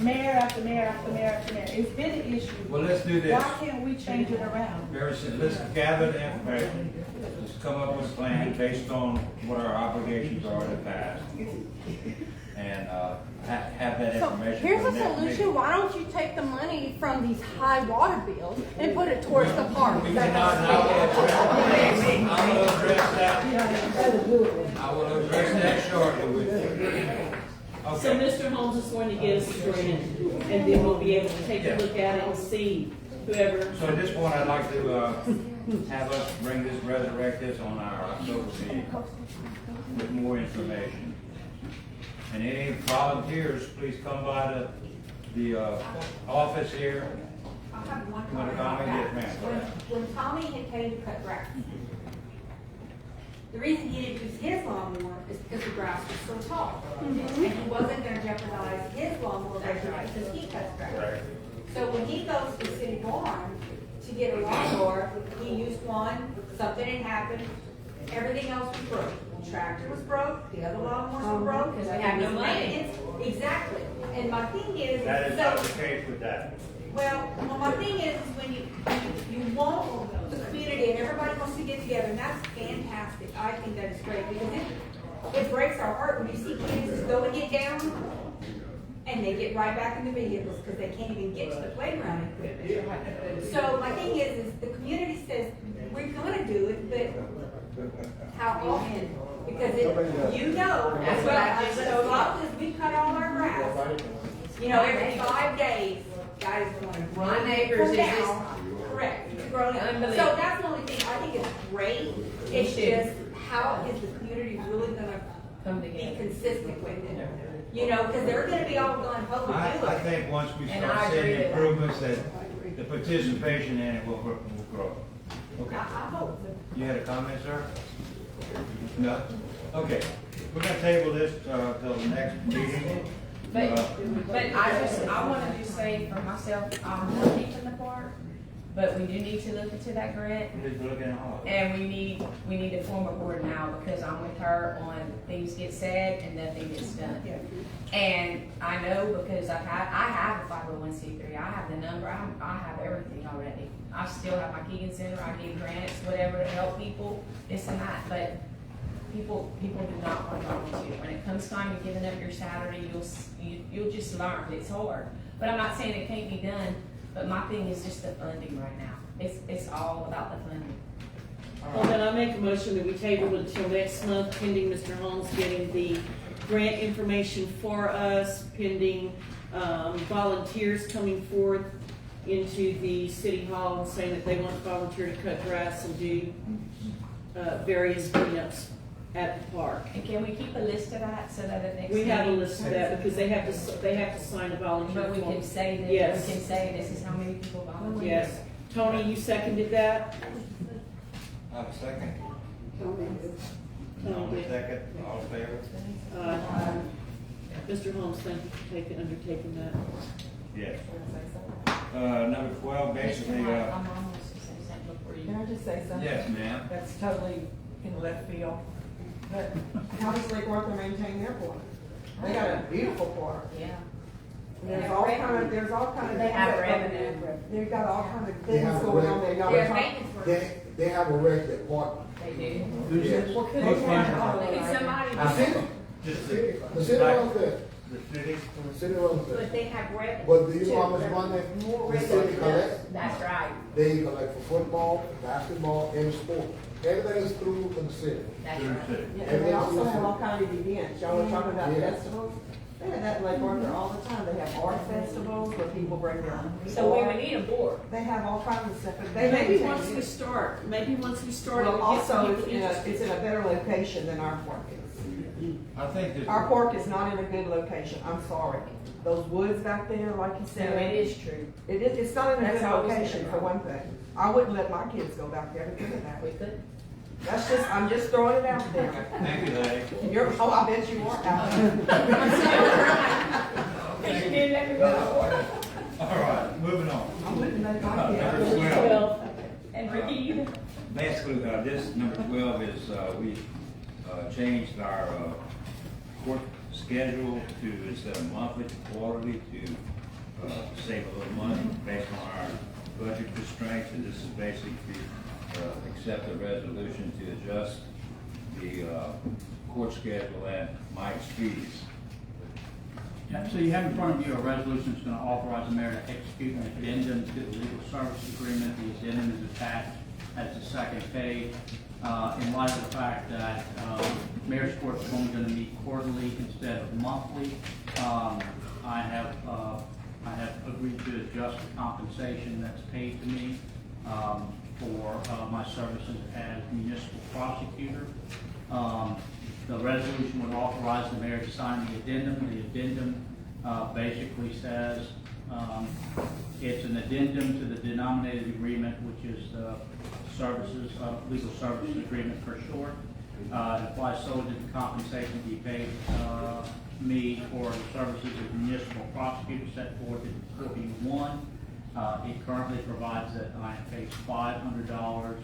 mayor after mayor after mayor after mayor. It's been an issue. Well, let's do this. Why can't we change it around? Very simple. Let's gather the information. Let's come up with a plan based on what our obligations are in the past. And, have that So information. here's for a the next solution, meeting. why don't you take the money from these high water bills and put it towards the park? We cannot, I will address that. I will address that shortly with you. So Okay. Mr. Holmes is going to get us a grant, and then we'll be able to take a look at it and see whoever. So at this point, I'd like to, have us bring this, resurrect this on our October meeting with more information. And any volunteers, please come by the office here. I have one You wanna comment comment? about Yes, that. ma'am. When Tommy had came to cut grass, the reason he didn't use his lawnmower is because the grass was so tall. And he wasn't gonna jeopardize his lawnmower because he cuts grass. So when he goes to City Barn to get a lawnmower, he used one, something had happened, everything else was broke. The tractor was broke, the other lawnmowers were broke, because we had no maintenance. Exactly. And my thing is, That is so, not the case with that. well, my thing is when you want the community and everybody wants to get together, and that's fantastic. I think that is great, because it breaks our heart when you see kids just go and get down, and they get right back in the vehicles, because they can't even get to the playground equipment. So my thing is the community says, we're gonna do it, but how often? Because that's what I just, so as long as we cut all our grass, every 5 days, guys are gonna My run neighbors from is down. Correct, it's growing. So Unbelievable. that's the only thing, I think it's great, it's just, how is the community really gonna Come be together. consistent with it? Because they're gonna be all going, oh, we do I it. think once we And start I agree seeing with that. improvements, that the participation in it will grow. Okay. I hope. You had a comment, sir? No? Okay. We're gonna table this, till the next meeting. But I want to just say for myself, I'm not keeping the park, but we do need to look into that grant. Just looking at all. And we need to form a board now, because I'm with her on things get said and nothing gets done. And I know because I have a 501c3, I have the number, I have everything already. I still have my Keegan Center, I give grants, whatever, to help people, this and that, but people do not want to volunteer. When it comes time to giving up your Saturday, you'll just learn, it's hard. But I'm not saying it can't be done, but my thing is just the funding right now. It's all about the funding. Well, then I make a motion that we table it until next month, pending Mr. Holmes getting the grant information for us, pending, volunteers coming forth into the city hall and saying that they want to volunteer to cut grass and do, various cleanups at the park. And can we keep a list of that so that the next We have a meeting- list of that because they have to sign a volunteer But we form. can say that, Yes. we can say this is how many people volunteer. Yes. Tony, you seconded that? I have a second. Tony did. Second, all in favor? Mr. Holmes, thank you for undertaking that. Yes. Number 12, basically, I'm almost to say something before you. Can I just say something? yes, ma'am. That's totally in left field. But how does Lake Arthur maintain their park? They got a beautiful park. Yeah. There's all kind of. They have revenue. They've got all kind of They things have going on there. Y'all Their are talking- maintenance work. They have a resident partner. They do. Yes. Well, could Who's they funding have- Look at somebody. The city, Just the city runs that. The city? The city runs But that. they have revenue. But do you know how too. much money More the city revenue. collects? That's right. They collect for football, basketball, and sport. Everything is through the city. That's Through the right. city. Yeah, and they also have all kind of events. Y'all were talking about Yeah. festivals. They have that in Lake Arthur all the time. They have art festivals where people bring their. So we would need a board. They have all kinds of stuff. They Maybe maintain once it. we start, Well, we'll get also, some it's people interested. in a better location than our park is. I think this. Our park is not in a good location, I'm sorry. Those woods back there, like you No, said. it is true. It's not in a That's good always location, been a for one thing. I wouldn't let my kids go back there because of that. We could. That's just, I'm just throwing it out there. Thank you, Larry. Oh, I bet you are. You did let me go. All right, moving on. I'm looking at my Number kid. 12. And Ricky, Basically, this number 12 is, we changed our court schedule to, instead of monthly, to quarterly, to save a little money based on our budget constraints. And this is basically accept a resolution to adjust the court schedule and Mike's fees. Yeah, so you have in front of you a resolution that's gonna authorize the mayor to execute an addendum to the legal service agreement. The addendum is attached as the second page. In light of the fact that, mayor's court is only gonna meet quarterly instead of monthly, I have agreed to adjust the compensation that's paid to me, for, my services as municipal prosecutor. The resolution would authorize the mayor to sign the addendum. The addendum basically says it's an addendum to the denominated agreement, which is the services, legal services agreement for short. It applies solely to the compensation to be paid me for the services of municipal prosecutor set forth in 41. It currently provides that I am paid $500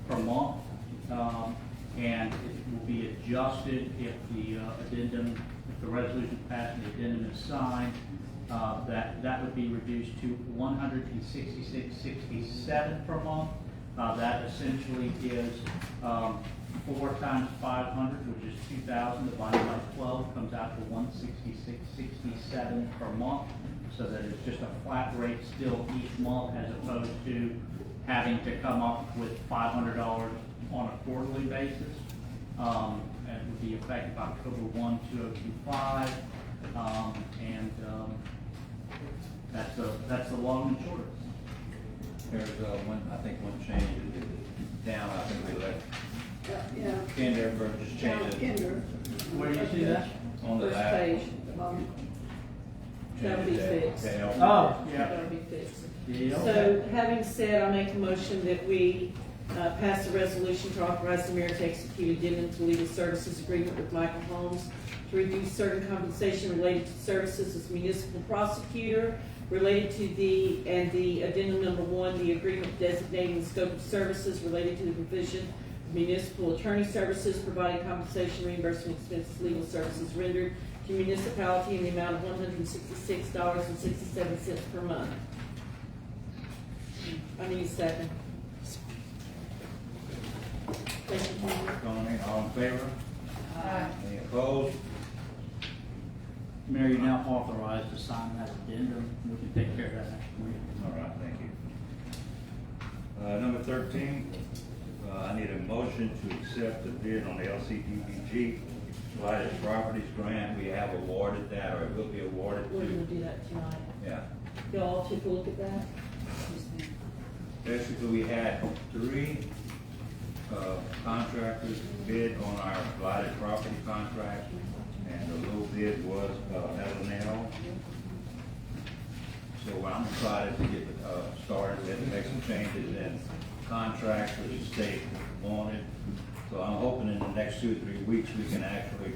per month. And it will be adjusted if the addendum, if the resolution passed and the addendum is signed, that would be reduced to $166.67 per month. That essentially is 4 times 500, which is 2,000 divided by 12, comes out to $166.67 per month. So that it's just a flat rate still each month, as opposed to having to come up with $500 on a quarterly basis. And it would be effective October 1, 2025. That's the long and short. There's one, I think one change down, I think we left. Yeah. Kinder, just change it. Kinder. Where do you see that? On the First last. page, the bottom. That'll be fixed. Oh, yeah. That'll be fixed. Yeah. So, having said, I make a motion that we pass a resolution to authorize the mayor to execute addendum to legal services agreement with Michael Holmes to reduce certain compensation related to services as municipal prosecutor, related to the addendum number 1, the agreement designating the scope of services related to the provision of municipal attorney services, providing compensation, reimbursement expenses, legal services rendered to municipality in the amount of $166.67 per month. I need a second. Thank you, Tony. All in favor? Aye. Any opposed? Mayor, you're now authorized to sign that addendum. We can take care of that next week. All right, thank you. Number 13, I need a motion to accept the bid on the LCDBG Blighted Properties Grant. We have awarded that, or it will be awarded We're gonna to. do that tonight. Yeah. Y'all take a look at that. Basically, we had 3 contractors bid on our blighted property contract, and the low bid was Lemelle. So I'm excited to get started. We had to make some changes in contracts that the state wanted. So I'm hoping in the next 2 or 3 weeks we can actually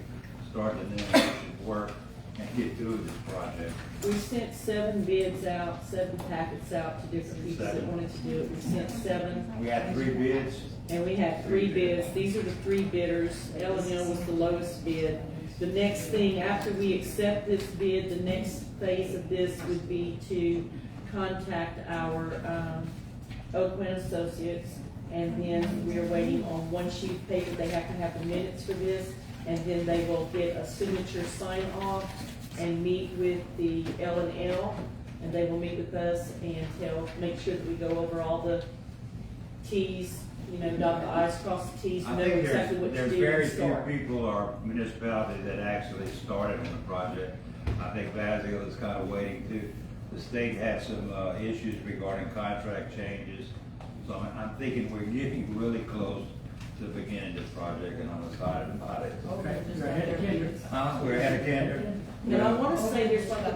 start the demolition work and get through this project. We sent 7 bids out, 7 packets out to different people that wanted to do it. We sent 7. We had 3 bids. And we had 3 bids. These are the 3 bidders. L&L was the lowest bid. The next thing, after we accept this bid, the next phase of this would be to contact our Oakland Associates. And then we are waiting on one sheet of paper. They have to have the minutes for this. And then they will get a signature sign off and meet with the L&L. And they will meet with us and make sure that we go over all the T's, dot the I's, cross the T's, I know think exactly what to there's do very and few start. people or municipalities that actually started on the project. I think Vasile is kind of waiting too. The state had some issues regarding contract changes. So I'm thinking we're getting really close to beginning this project, and I'm excited about it. Okay, you're ahead of Kendra. We're ahead of Kinder. Now, I want to say there's like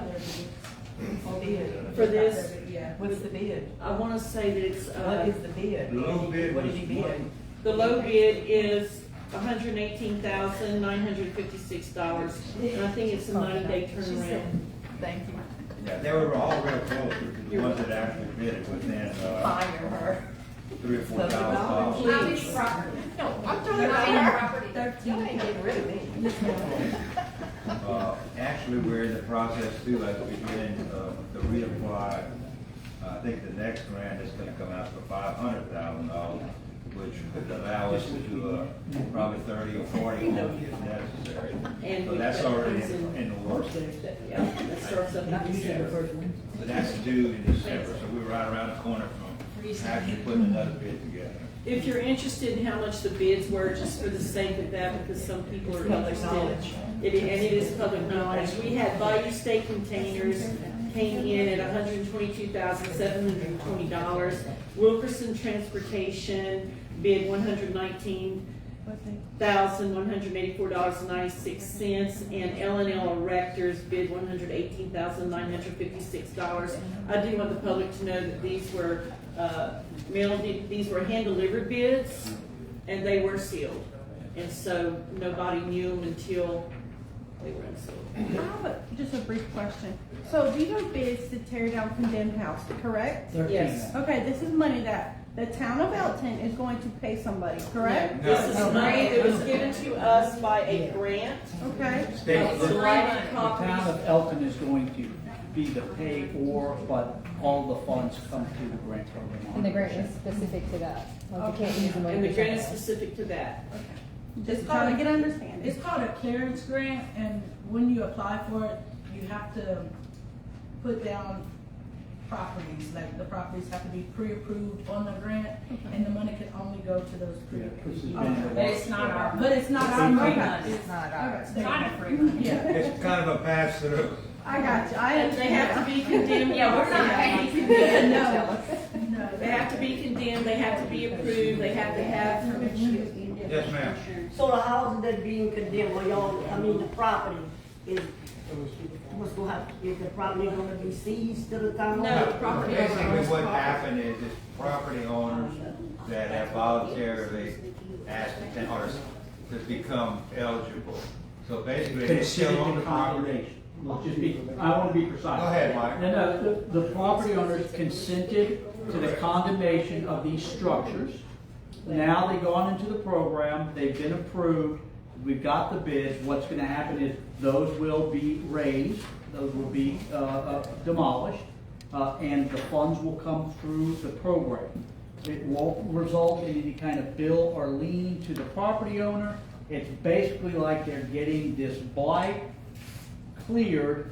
for this. What's the bid? I want to say that it's. What is the bid? The low bid What was did he bid? The low bid is $118,956, and I think it's a 90-day turnaround. Thank you. Yeah, they were all real close, the ones that actually bid it within, Fire her. $3,000 or $4,000. How many property? No, I'm talking about property. 13. You ain't getting rid of me. Actually, we're in the process too, at the beginning, to reapply. I think the next grant is gonna come out for $500,000, which could allow us to do probably 30 or 40 homes if necessary. And So that's already in the works. Yeah, that starts up in December. But that's due in December, so we're right around the corner from actually putting another bid together. If you're interested in how much the bids were, just for the sake of that, because some people are interested, it is public knowledge. We had Bayou State Containers came in at $122,720. Wilkerson Transportation bid $119,184.96, and L&L Erectors bid $118,956. I do want the public to know that these were these were hand-delivered bids, and they were sealed. And so nobody knew them until they were unsealed. I have just a brief question. So these are bids to tear down condemned house, correct? Yes. Okay, this is money that the town of Elton is going to pay somebody, correct? This is money that was given to us by a grant. Okay. It's The right town copies. of Elton is going to be the pay-for, but all the funds come to the grant program. And the grant is specific to that. Like you can't use the money. And the for grant is something else. specific to that. Just trying to get an understanding. It's called a clearance grant, and when you apply for it, you have to put down properties, like the properties have to be pre-approved on the grant, and the money can only go to those pre-approved. But it's not our. But it's not our money. It's not ours. It's kind of free. Yeah, It's kind of a pass-through. I got you. I And they have to be condemned. Yeah, we're not paying. No. They have to be condemned, they have to be approved, they have to have permission. Yes, ma'am. So the houses that being condemned, or y'all, I mean, the property is, what's gonna happen? Is the property gonna be seized to the town? No, the property owner Basically, owns what property. happened is property owners that have voluntarily asked to become eligible. So basically, they still own the property. Let's just be, I want to be precise. Go ahead, Mike. No, the property owners consented to the condemnation of these structures. Now they've gone into the program, they've been approved, we've got the bids. What's gonna happen is those will be raised, those will be demolished, and the funds will come through the program. It won't result in any kind of bill or lien to the property owner. It's basically like they're getting this blight cleared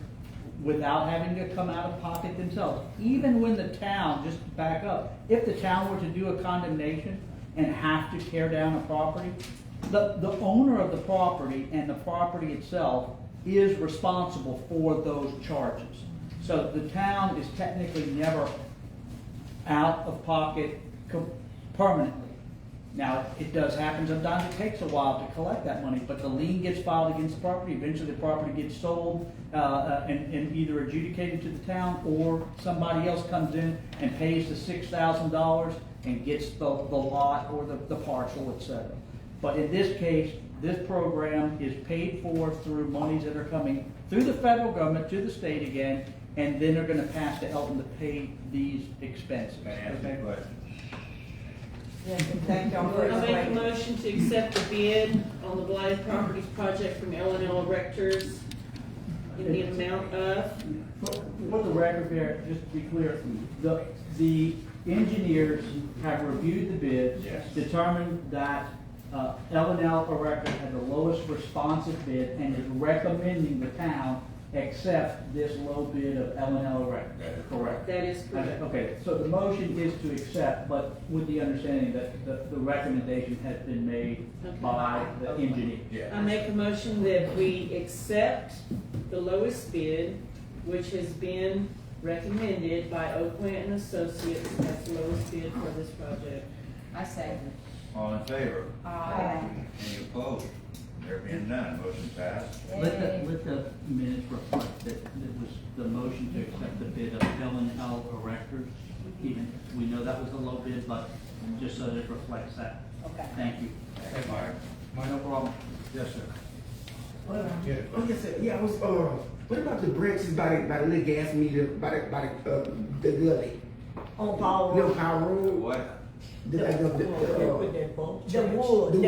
without having to come out of pocket themselves. Even when the town, just to back up, if the town were to do a condemnation and have to tear down a property, the owner of the property and the property itself is responsible for those charges. So the town is technically never out of pocket permanently. Now, it does happen sometimes, it takes a while to collect that money, but the lien gets filed against the property, eventually the property gets sold, and either adjudicated to the town, or somebody else comes in and pays the $6,000 and gets the lot or the parcel, etc. But in this case, this program is paid for through monies that are coming through the federal government to the state again, and then they're gonna pass to Elton to pay these expenses. May I answer your question? Thank y'all for I make a explaining. motion to accept the bid on the Blythe Properties project from L&L Erectors in the amount of, For the record there, just to be clear, the engineers have reviewed the bid, Yes. determined that L&L Erector had the lowest responsive bid, and is recommending the town accept this low bid of L&L Erector. That is Correct. that is correct. Okay, so the motion is to accept, but with the understanding that the recommendation has been made by the engineer. Yeah. I make a motion that we accept the lowest bid, which has been recommended by Oakwent and Associates as the lowest bid for this project. I say. All in favor? Aye. Any opposed? There being none, motion passed. Let the minutes reflect that it was the motion to accept the bid of L&L Erectors. Even, we know that was the low bid, but just so that it reflects that. Okay. Thank you. Hey, Mike. Mike, no problem. Yes, sir. Yeah, I was, what about the branches by the little gas meter, by the gully? On Power Little Road. Power Road? What? The wood, The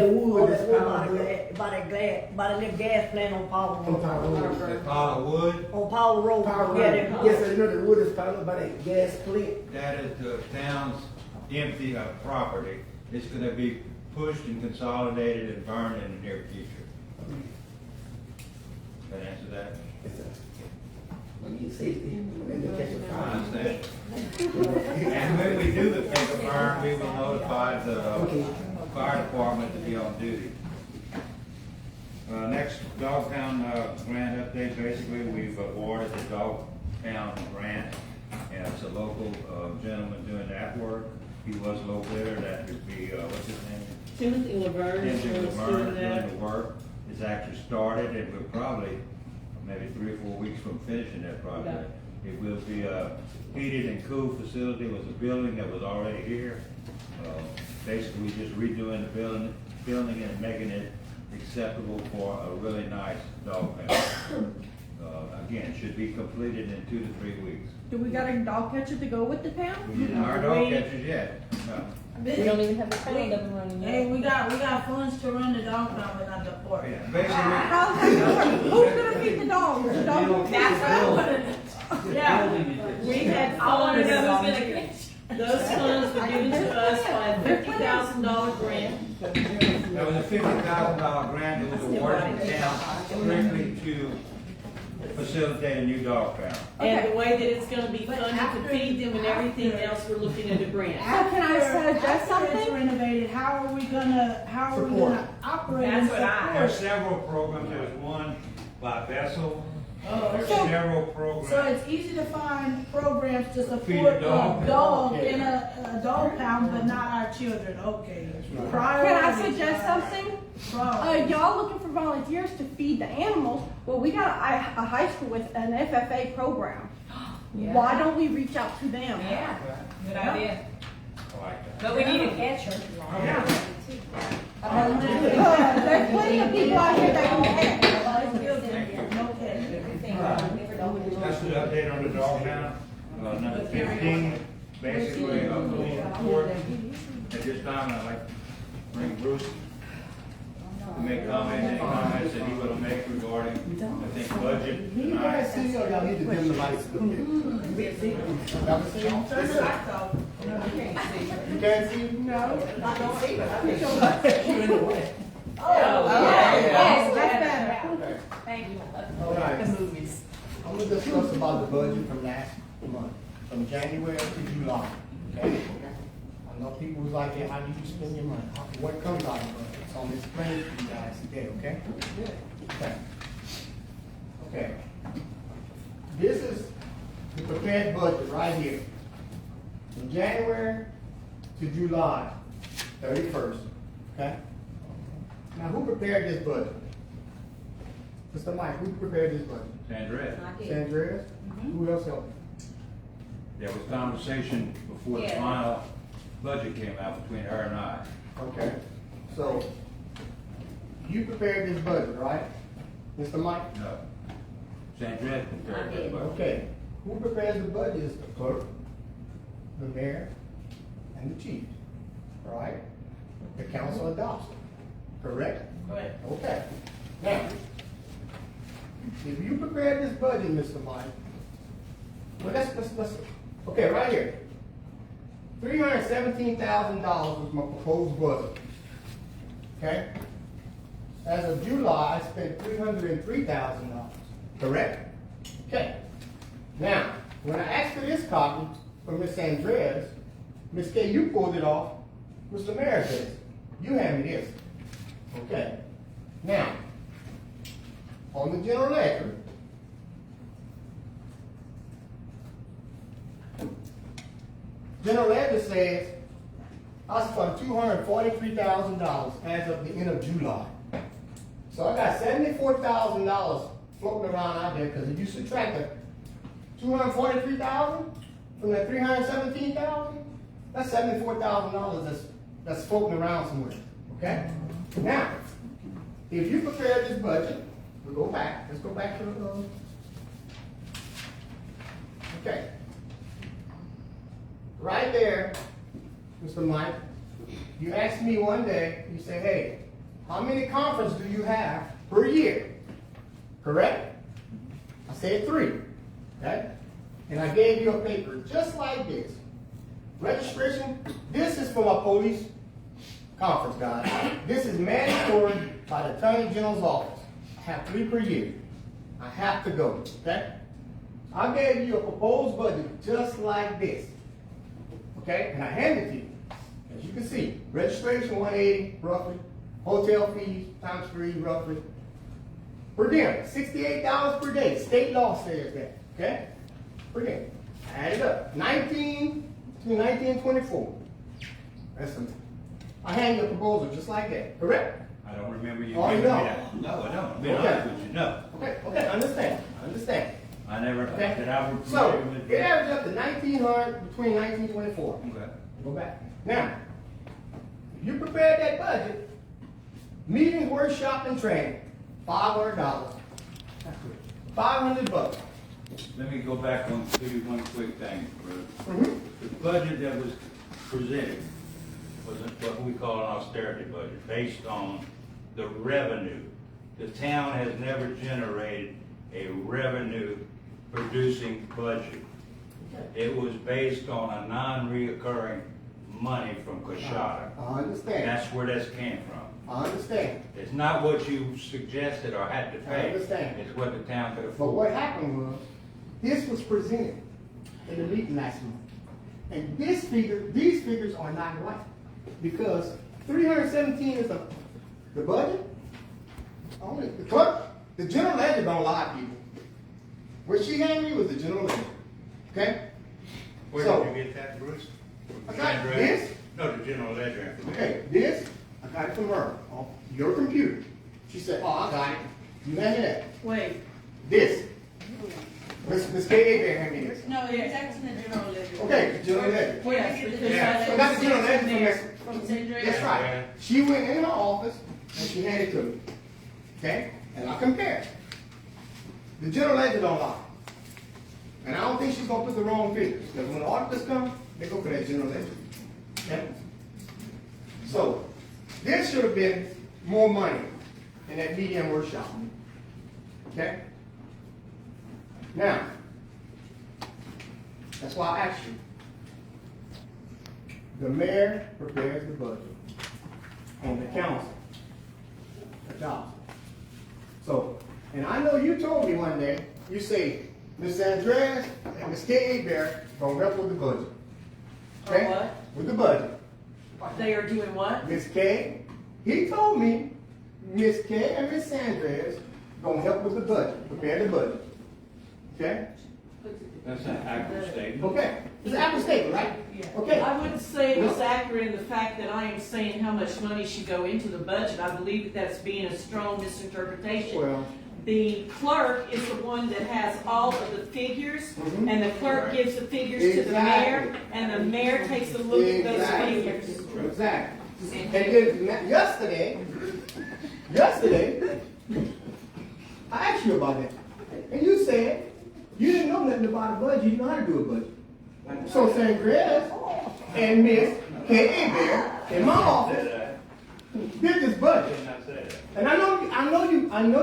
wood that's Power Road. by the little gas plant on Power On Road. Power Road. The pile of wood, On Power Road. Power Yeah, Road. that- Yes, sir, you know the wood is piled up by that gas plant? that is the town's empty property. It's gonna be pushed and consolidated and burned in the near future. Can I answer that? Yes, sir. When you say it, and they catch a I fire. understand. And when we do the finger burn, we will notify the fire department to be on duty. Next, dog pound grant update. Basically, we've awarded the dog pound grant, and it's a local gentleman doing that work. He was low bidder. That would be, what's his name? Timothy Laverne is Timothy doing Laverne that. doing the work. It's actually started, and we're probably maybe 3 or 4 weeks from finishing that project. It will be a heated and cool facility. It was a building that was already here. Basically, just redoing the building and making it acceptable for a really nice dog pound. Again, should be completed in 2 to 3 weeks. Do we got a dog catcher to go with the pound? We didn't hire dog catchers yet. No. We don't even have the pound up and running Hey, yet. we got funds to run the dog pound, but not the pork. Yeah, basically. How's that gonna work? Who's gonna feed the dogs? The dog will feed That's the what I dogs. wanted. Yeah, we had funds, That those funds were given to us by a $50,000 grant. That was a $50,000 grant that was awarded to town strictly to facilitate a new dog pound. And the way that it's gonna be funded to feed them and everything else, we're looking at a grant. So can I suggest After it's something? renovated, how are we gonna operate and That's what I- There's support? several programs. There's one by Vessel. Oh, There's so- several So programs. it's easy to find programs to Feed a support dog. a dog in a dog pound, but not our children, okay. Can Priorities. I suggest something? Priorities. Y'all looking for volunteers to feed the animals? Well, we got a high school with an FFA program. Yeah. Why don't we reach out to them? Yeah, good idea. I like that. But we need a catcher. Yeah. There's plenty of people out here that can catch. That's the update on the dog pound. Number 15, basically, a police report. At this time, I'd like to bring Bruce to make any comments that he will make regarding, I think, budget. You guys see, or y'all need to dim the lights? You can't see? No. I can see, but I can't see. You're in the way. Yes, that's better. Thank you. All right. I'm gonna discuss about the budget from last month, from January to July, okay? I know people was like, yeah, how do you spend your money? What comes out of the budget? So I'm gonna explain it to you guys today, okay? Okay. Okay. This is the prepared budget right here. From January to July 31st, okay? Now, who prepared this budget? Mr. Mike, who prepared this budget? Sandra, Sandra? Who else helped? there was conversation before the Yeah. final budget came out between her and I. Okay, so you prepared this budget, right? Mr. Mike? No. Sandra prepared that budget. Okay, who prepares the budget is the clerk, the mayor, and the chief, right? The council adopts it, correct? Correct. Okay, now, if you prepared this budget, Mr. Mike, well, let's, okay, right here. $317,000 was my proposed budget. Okay? As of July, I spent $303,000, correct? Okay. Now, when I asked for this copy from Ms. Andres, Ms. K, you pulled it off. Mr. Mayor says, you hand me this. Okay. Now, on the general ledger, general ledger says I spent $243,000 as of the end of July. So I got $74,000 floating around out there, because if you subtract the $243,000 from that $317,000, that's $74,000 that's that's floating around somewhere, okay? Now, if you prepare this budget, we'll go back, let's go back to the, okay. Right there, Mr. Mike, you asked me one day, you say, hey, how many conferences do you have per year? Correct? I said 3, okay? And I gave you a paper just like this. Registration, this is for my police conference, guys. This is mandatory by the Attorney General's office. I have 3 per year. I have to go, okay? I gave you a proposed budget just like this, okay? And I handed it to you. As you can see, registration 180 roughly, hotel fees times 3 roughly. Per diem, $68 per day. State law says that, okay? Per diem. Add it up. 19 to 1924. That's something. I hand you a proposal just like that, correct? I don't remember you Oh, giving you me don't? that. No, I don't. Be Okay. honest with you, no. Okay, understand. I never, Okay. that I would. So, it averaged up to 1900 between 1924. Okay. Go back. Now, if you prepared that budget, meetings, workshop, and training, $500. That's it. $500. Let me go back on to one quick thing, Bruce. The budget that was presented was what we call an austerity budget, based on the revenue. The town has never generated a revenue producing budget. It was based on a non-reoccurring money from Coshada. I understand. That's where this came from. I understand. It's not what you suggested or had to pay. I understand. It's what the town could But afford. what happened was, this was presented in the meeting last month. And these figures are not right. Because 317 is the budget. Only the clerk, the general ledger don't lie, people. What she handed me was the general ledger. Okay? Where So, did you get that, Bruce? I got this. No, the general ledger information. Okay, this, I got it from her, on your computer. She said, oh, I got it. You hand me that. Wait. This. Ms. K.A. handed me this. No, it's actually the general ledger. Okay, the general ledger. Yes, because I got the general ledger From Cedric. That's right. She went in her office and she handed it to me. Okay? And I compared. The general ledger don't lie. And I don't think she's gonna put the wrong figures. Because when the auditors come, they go for that general ledger. Okay? So, there should have been more money in that medium workshop. Okay? Now, that's why I asked you. The mayor prepares the budget, and the council adopts it. So, and I know you told me one day, you say, Ms. Andres and Ms. K.A. Bear gonna help with the budget. Okay? what? With the budget. They are doing what? Ms. K, he told me, Ms. K and Ms. Andres gonna help with the budget, prepare the budget. Okay? That's an accurate statement. Okay. It's an accurate statement, right? Okay. I wouldn't say it was accurate in the fact that I am saying how much money should go into the budget. I believe that that's being a strong misinterpretation. Well, The clerk is the one that has all of the figures, and the clerk gives the figures to the mayor, and the mayor takes a look at those figures. Exactly. And then yesterday, I asked you about that. And you said you didn't know nothing about a budget, you know how to do a budget. So St. Chris and Miss K.A. Bear in my office did this budget. And I know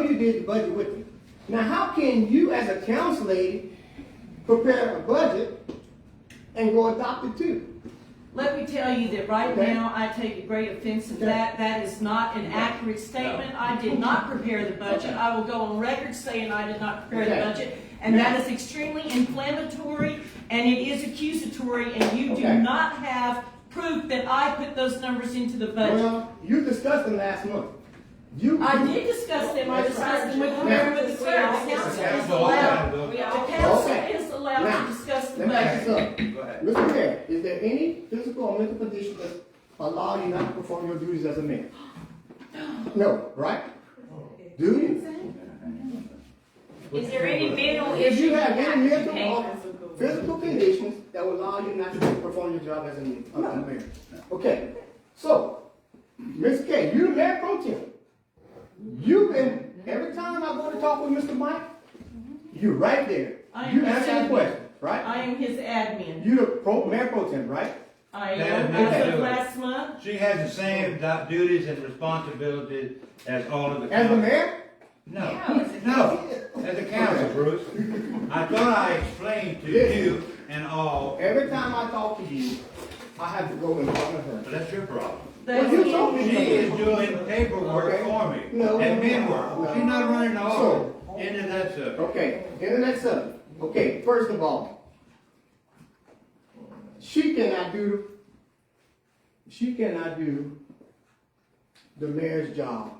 you did the budget with me. Now how can you as a council lady prepare a budget and go adopt it too? Let me tell you that right now, I take a great offense at that. That is not an accurate statement. I did not prepare the budget. I will go on record saying I did not prepare the budget. And that is extremely inflammatory, and it is accusatory, and you do not have proof that I put those numbers into the budget. Well, you discussed them last month. I did discuss them. I discussed them with the mayor and with the clerk. The council is allowed, to discuss the Let me ask you budget. something. Mr. Mayor, is there any physical or mental condition that allow you not to perform your duties as a mayor? No, right? Do you? Is there any mental If issue you have any mental Okay. or physical conditions that will allow you not to perform your job as a mayor? Okay. So, Ms. K, you the mayor pro tem. You've been, every time I go to talk with Mr. Mike, you're right there. I am You his answer the admin. question, right? I am his admin. You the mayor pro tem, right? I That am, is not as of true. last month. She has the same duties and responsibilities as all of the. As the council. mayor? No, no, as a council, Bruce. I thought I explained to you and all, Every time I talk to you, I have to go in front of her. but that's your problem. Well, you told me She to. is doing paperwork Okay. for me. No, Admin no, work. no. She's not running the So- office into that subject. Okay, internet subject. Okay, first of all, she cannot do the mayor's job.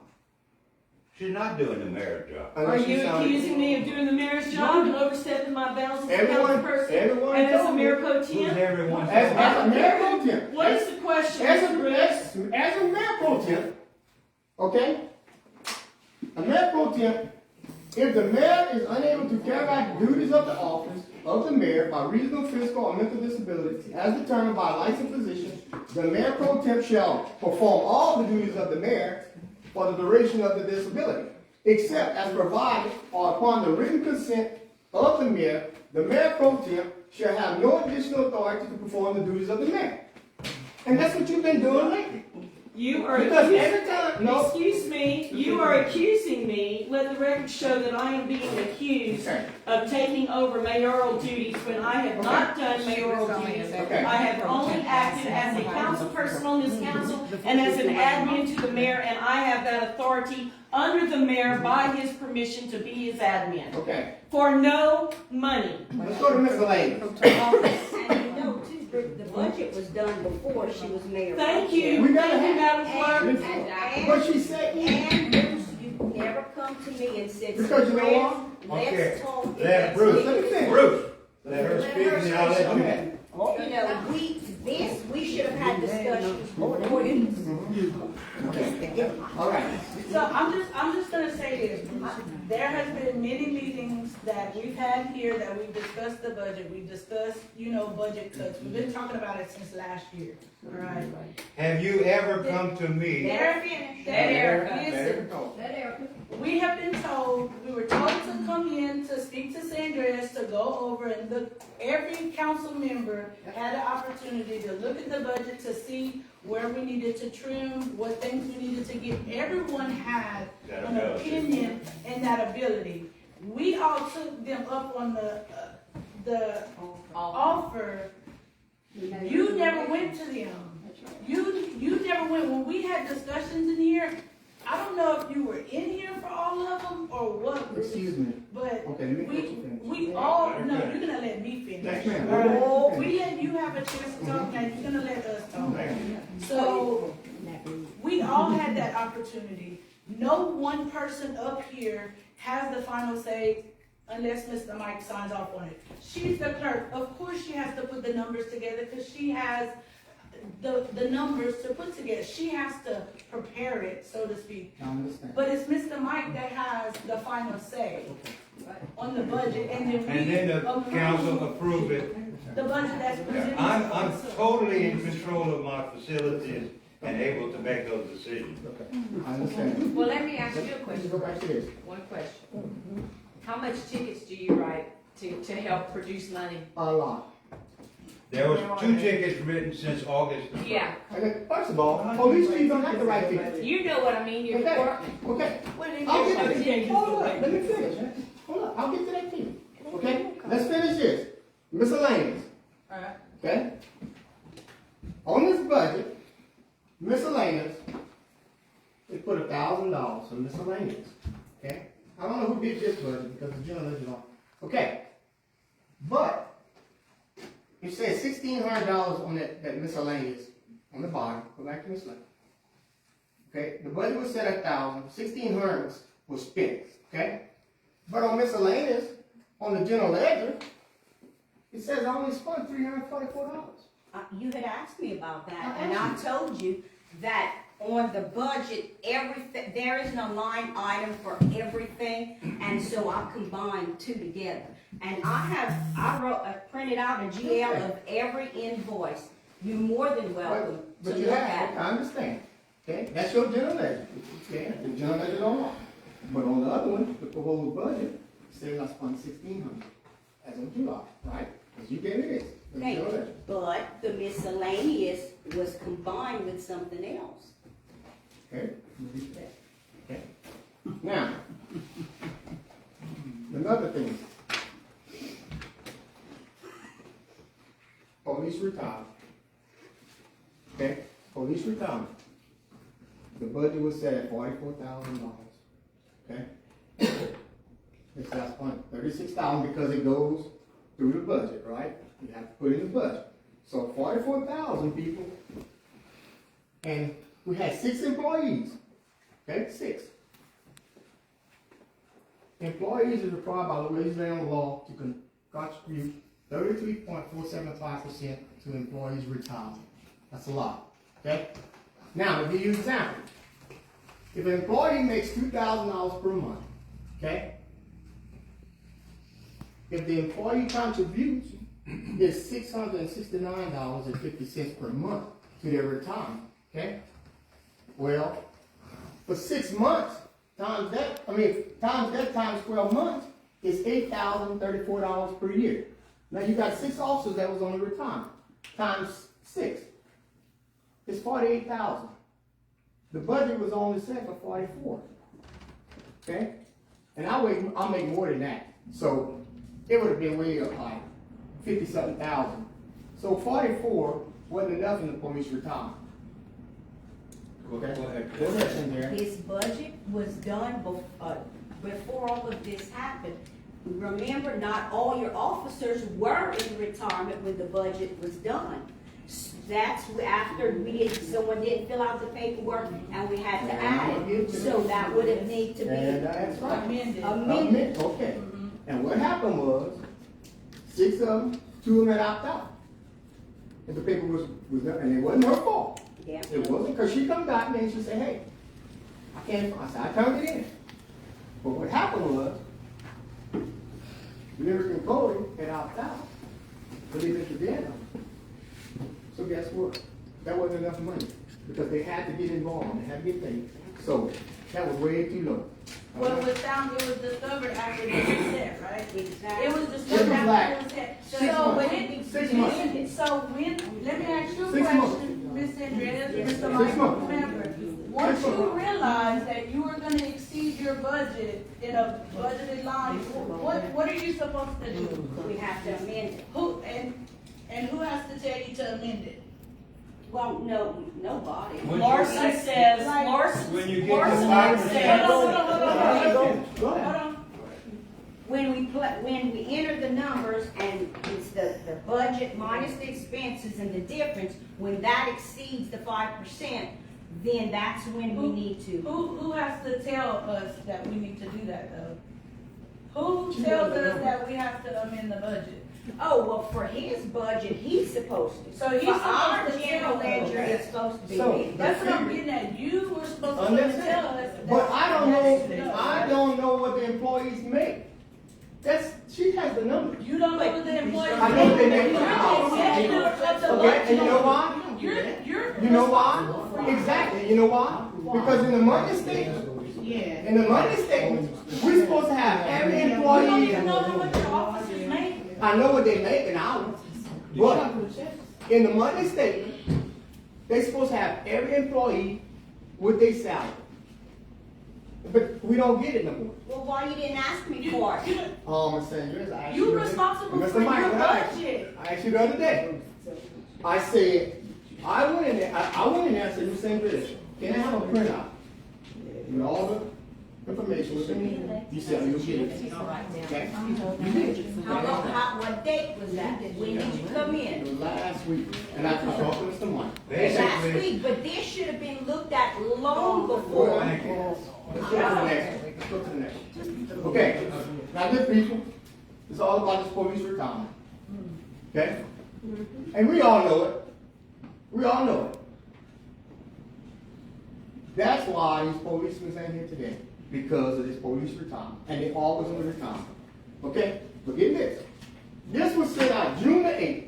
She's not doing the mayor's job. Are you accusing me of doing the mayor's job and overstepping my bounds as a Everyone- council everyone person? And as a told mayor me. pro Who's tem? everyone? As a mayor pro tem. What is the question, As Mr. Brooks? a mayor pro tem, okay? A mayor pro tem, if the mayor is unable to carry out the duties of the office of the mayor by reasonable physical or mental disability as determined by a licensed physician, the mayor pro tem shall perform all the duties of the mayor for the duration of the disability, except as provided or upon the written consent of the mayor pro tem shall have no additional authority to perform the duties of the mayor. And that's what you've been doing lately. You are Because accusing, every time, no. excuse me, you are accusing me, let the record show that I am being accused Okay. of taking over mayoral duties when I have not done mayoral duties. Okay. I have only acted as a council person on this council and as an admin to the mayor, and I have that authority under the mayor by his permission to be his admin. Okay, For no money. let's go to miscellaneous. And you know, too, the budget was done before she was mayor. Thank you, We gotta thank you, have- Madam Clerk. But she said, And Bruce, you never come to me and said, Because you know "Fred, what? Okay. let's talk." Let Bruce, Let me finish. Bruce, let her speak and I'll let you. Okay. You know, we should have had discussions before these. All right. So I'm just gonna say this, there has been many meetings that we've had here that we've discussed the budget, we've discussed, budget cuts, we've been talking about it since last year, all right? Have you ever come to me? There, listen, Let Erica. we have been told, we were told to come in to speak to Sandres, to go over and look, every council member had an opportunity to look at the budget to see where we needed to trim, what things we needed to get. Everyone had That an ability. opinion and that ability. We all took them up on the offer. You never went to them. You never went, when we had discussions in here, I don't know if you were in here for all of them or what. Excuse me. But Okay, let me let you finish. we all, no, you're gonna let me finish. Yes, ma'am. All right? Let me We let you have a chance to talk, now you're gonna let us talk. So, we all had that opportunity. No one person up here has the final say unless Mr. Mike signs off on it. She's the clerk. Of course she has to put the numbers together because she has the numbers to put together. She has to prepare it, so to speak. I understand. But it's Mr. Mike that has the final say on the budget, and then we And then the approve council approve it. the budget that's presented. I'm to us. totally in control of my facilities and able to make those decisions. I understand. Well, let me ask you a Let's question. go back to this. One question. How much tickets do you write to help produce money? A lot. There was 2 tickets written since August. the 1st. Yeah, And then, first of all, police chief don't have the right ticket. you know what I mean, your Okay, department. okay. Well, then I'll you're get to saying that. you Hold go on, back. let me finish. Hold on, I'll get to that too. Okay, let's finish this. Miscellaneous, All right. okay? On this budget, miscellaneous, they put $1,000 for miscellaneous, okay? I don't know who did this budget because the general ledger on. Okay, but it says $1,600 on that miscellaneous on the bottom. Go back to miscellaneous. Okay, the budget was set at 1,000. 1,600 was spent. Okay, but on miscellaneous, on the general ledger, it says I only spent $344. You had asked me about that, I and I asked told you that on the budget, everything, there isn't a line item for everything, and so I combined two together. And I printed out a GL of every invoice. You're more than welcome to But you look have, at. I understand, okay, that's your general ledger, okay, the general ledger don't lie. But on the other one, the proposed budget, says I spent $1,600 as of July, right? Because you gave me this, the Okay, general ledger. but the miscellaneous was combined with something else. Okay? Okay. Now, another thing. Police retirement. Okay? Police retirement. The budget was set at $44,000. Okay? It's last point, $36,000 because it goes through the budget, right? You have to put it in the budget. So 44,000 people, and we had 6 employees. Okay, 6. Employees are required by Louisiana law to contribute 33.475% to employees' retirement. That's a lot. Okay? Now, to give you an example. If an employee makes $2,000 per month, okay? If the employee contributes is $669.50 per month to their retirement, okay? Well, for 6 months, times 12 months is $8,034 per year. Now you got 6 officers that was on the retirement, times 6. It's $48,000. The budget was only set for 44. Okay? And I'll make more than that. So it would have been way up like 50-something thousand. So 44 wasn't enough in the police retirement. Okay? Go ahead, Cynthia. His budget was done before all of this happened. Remember, not all your officers were in retirement when the budget was done. That's after someone didn't fill out the paperwork and we had to add it. So that would have need to be That's right. amended. Okay. And what happened was, 6 of them, 2 of them had opted out. And the paper was done, and it wasn't her fault. Yeah. It wasn't, because she come back and she said, hey, I can't, I said, I turned it in. But what happened was, Lyric and Cody had opted out, but they didn't get it. So guess what? That wasn't enough money, because they had to get involved, they had to get paid. So that was way too low. Well, it was discovered after it was set, right? Exactly. It was discovered after it was set. 6 So when months. it, 6 months. so when, let me ask you a 6 months. question, Ms. Andrea, Mr. 6 Michael, months. remember. Once 6 you months. realized that you were gonna exceed your budget in a budgeted line, what are you supposed to do? We have to amend it. Who, and who has to tell you to amend it? Well, nobody. Larson says, Larson When you get Larson to says. Hold on. When we enter the numbers and it's the budget minus the expenses and the difference, when that exceeds the 5%, then that's when we need to. Who has to tell us that we need to do that though? Who tells us that we have to amend the budget? Oh, well, for his budget, he's supposed to. So he's For our supposed to general tell us. ledger, it's supposed to be. So, amended. That's what I'm getting at. You were supposed to tell us. But I don't know what the employees make. She has the number. You don't know what the employees make. I know they make You're the the house. executive of the Okay, and you know budget. why? You're. You know why? Exactly. You know why? Because in the money statement, we're supposed to have every You don't employee. even know what your officers make. I know what they make an hour, but in the money statement, they're supposed to have every employee with their salary. But we don't get it no more. Well, why you didn't ask me for it? Ms. Sanders, I asked You're you the- responsible Mr. for Mike, your what I asked you? budget. I asked you the other day. I said, I went in there and said, Ms. Sanders, can I have a printout with all the information within it? You said, you'll get it. Okay? You did. What date was that? When did you come in? It was last week, and I talked to Mr. Mike. Last week, but this should have been looked at long before. Let's go to the next one. Let's go to the next one. Okay, now this people, it's all about this police retirement. Okay? And we all know it. We all know it. That's why these policemen ain't here today, because of this police retirement. And they always in the retirement. Okay? But get this. This was sent out June the 8th.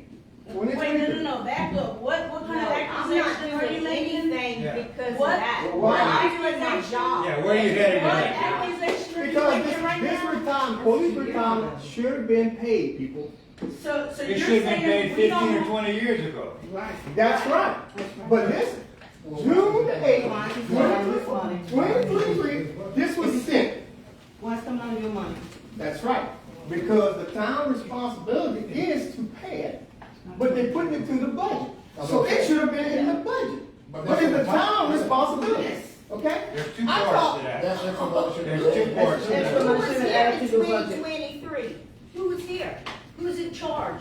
Wait, no, back up. What kind of accusation are you making? Because of What? that. What? I'm doing my job. Yeah, where are you headed with What that? accusation are you Because making right this now? retirement, police retirement should have been paid, people. So It you're should have been paid saying we 15 or don't. 20 years ago. That's right. But listen, June the 8th, 2023, this was sent. What's the money, your money? That's right. Because the town responsibility is to pay it, but they put it to the budget. So it should have been in the budget. But it's the town responsibility, okay? There's two I parts thought- to that. That's information. There's two parts to Who that. was here in 2023? Who was here? Who's in charge?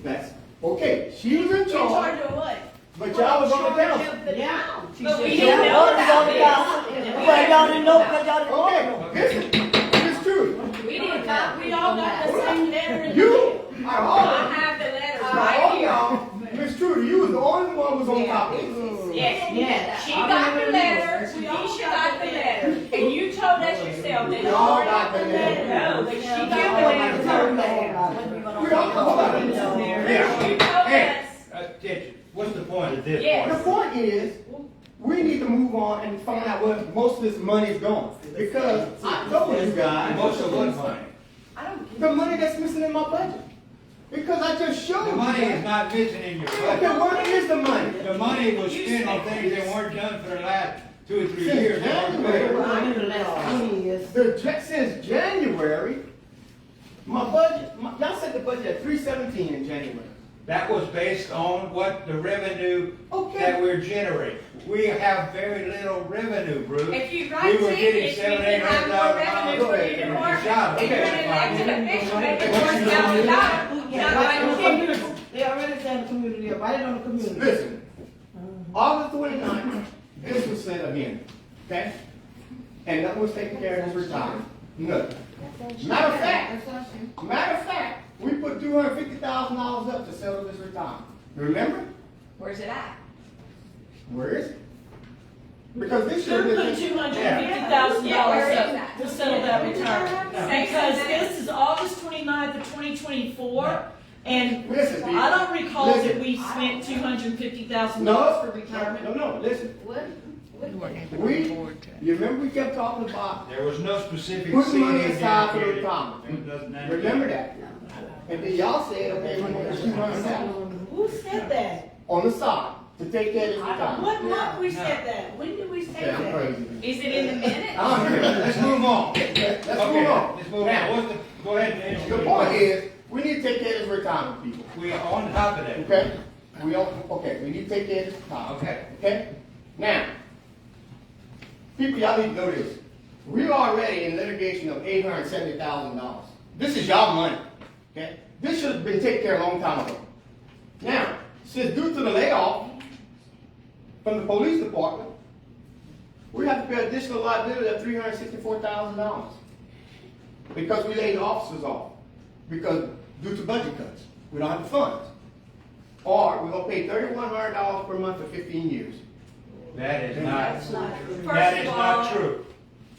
That's, okay, she was in In charge charge, of what? but y'all was on the In charge council. of the town. But we Yeah, didn't know what is on the about council? this. But y'all didn't know, because y'all didn't Okay, know. listen, it's true. We didn't know. We all got the same letter in the You, mail. out of all I of them, have the letter out of right all here. y'all, Miss Trudy, you was the only one who was on top of it. Yes, she got the letter, Keisha got the letter, and you told us yourself that. We all got the letter. No, but she got the letter. We all, hold on. Yeah. You told Hey, us. attention. What's the point of this? Yes. The point is, we need to move on and find out where most of this money is going. Because I told you guys, Most of what money? the money that's missing in my budget. Because I just showed The you. money is guys. not missing in your Okay, budget. where is the money? The money was spent on things that weren't done for the last 2 or 3 Since years. January. Since January, my budget, y'all set the budget at 317 in January. That was based on what the revenue Okay. that we're generating. We have very little revenue, Bruce. If you write We were getting tickets, you $700,000, can have more revenue for your department. If you're an elected official, make it $1,000. Not like tickets. They already said the community, write it on the community. Listen, August 29th, this was sent again, okay? And that was taken care of his retirement. Nothing. Matter of fact, we put $250,000 up to settle this retirement. Remember? Where's it at? Where is it? Because this Who should put have been. $250,000 up to settle that retirement? Because this is August 29th of 2024, and Listen, people. I don't recall that Listen. we spent $250,000 No, for retirement. no, listen. You remember we kept talking about There was no specific putting money CD aside for dedicated. retirement. Remember that? And then y'all said, okay, we want $200,000 Who said that? on the side to take care of his retirement. What month we said that? When did we say Yeah, I'm that? crazy. Is it in the minutes? Let's move on. Let's Okay, move on. let's move Now, on. What's the, go ahead and answer. the point is, we need to take care of his retirement, people. We are on top of that. Okay? We need to take care of his retirement. Okay. Okay? Now, people, y'all need to know this. We're already in litigation of $870,000. This is y'all money. Okay? This should have been taken care of a long time ago. Now, since due to the layoff from the police department, we have to pay additional liability of $364,000 because we laid the officers off. Because due to budget cuts, we don't have the funds. Or we're gonna pay $3,100 per month for 15 years. That is not, That's not true. that is not true.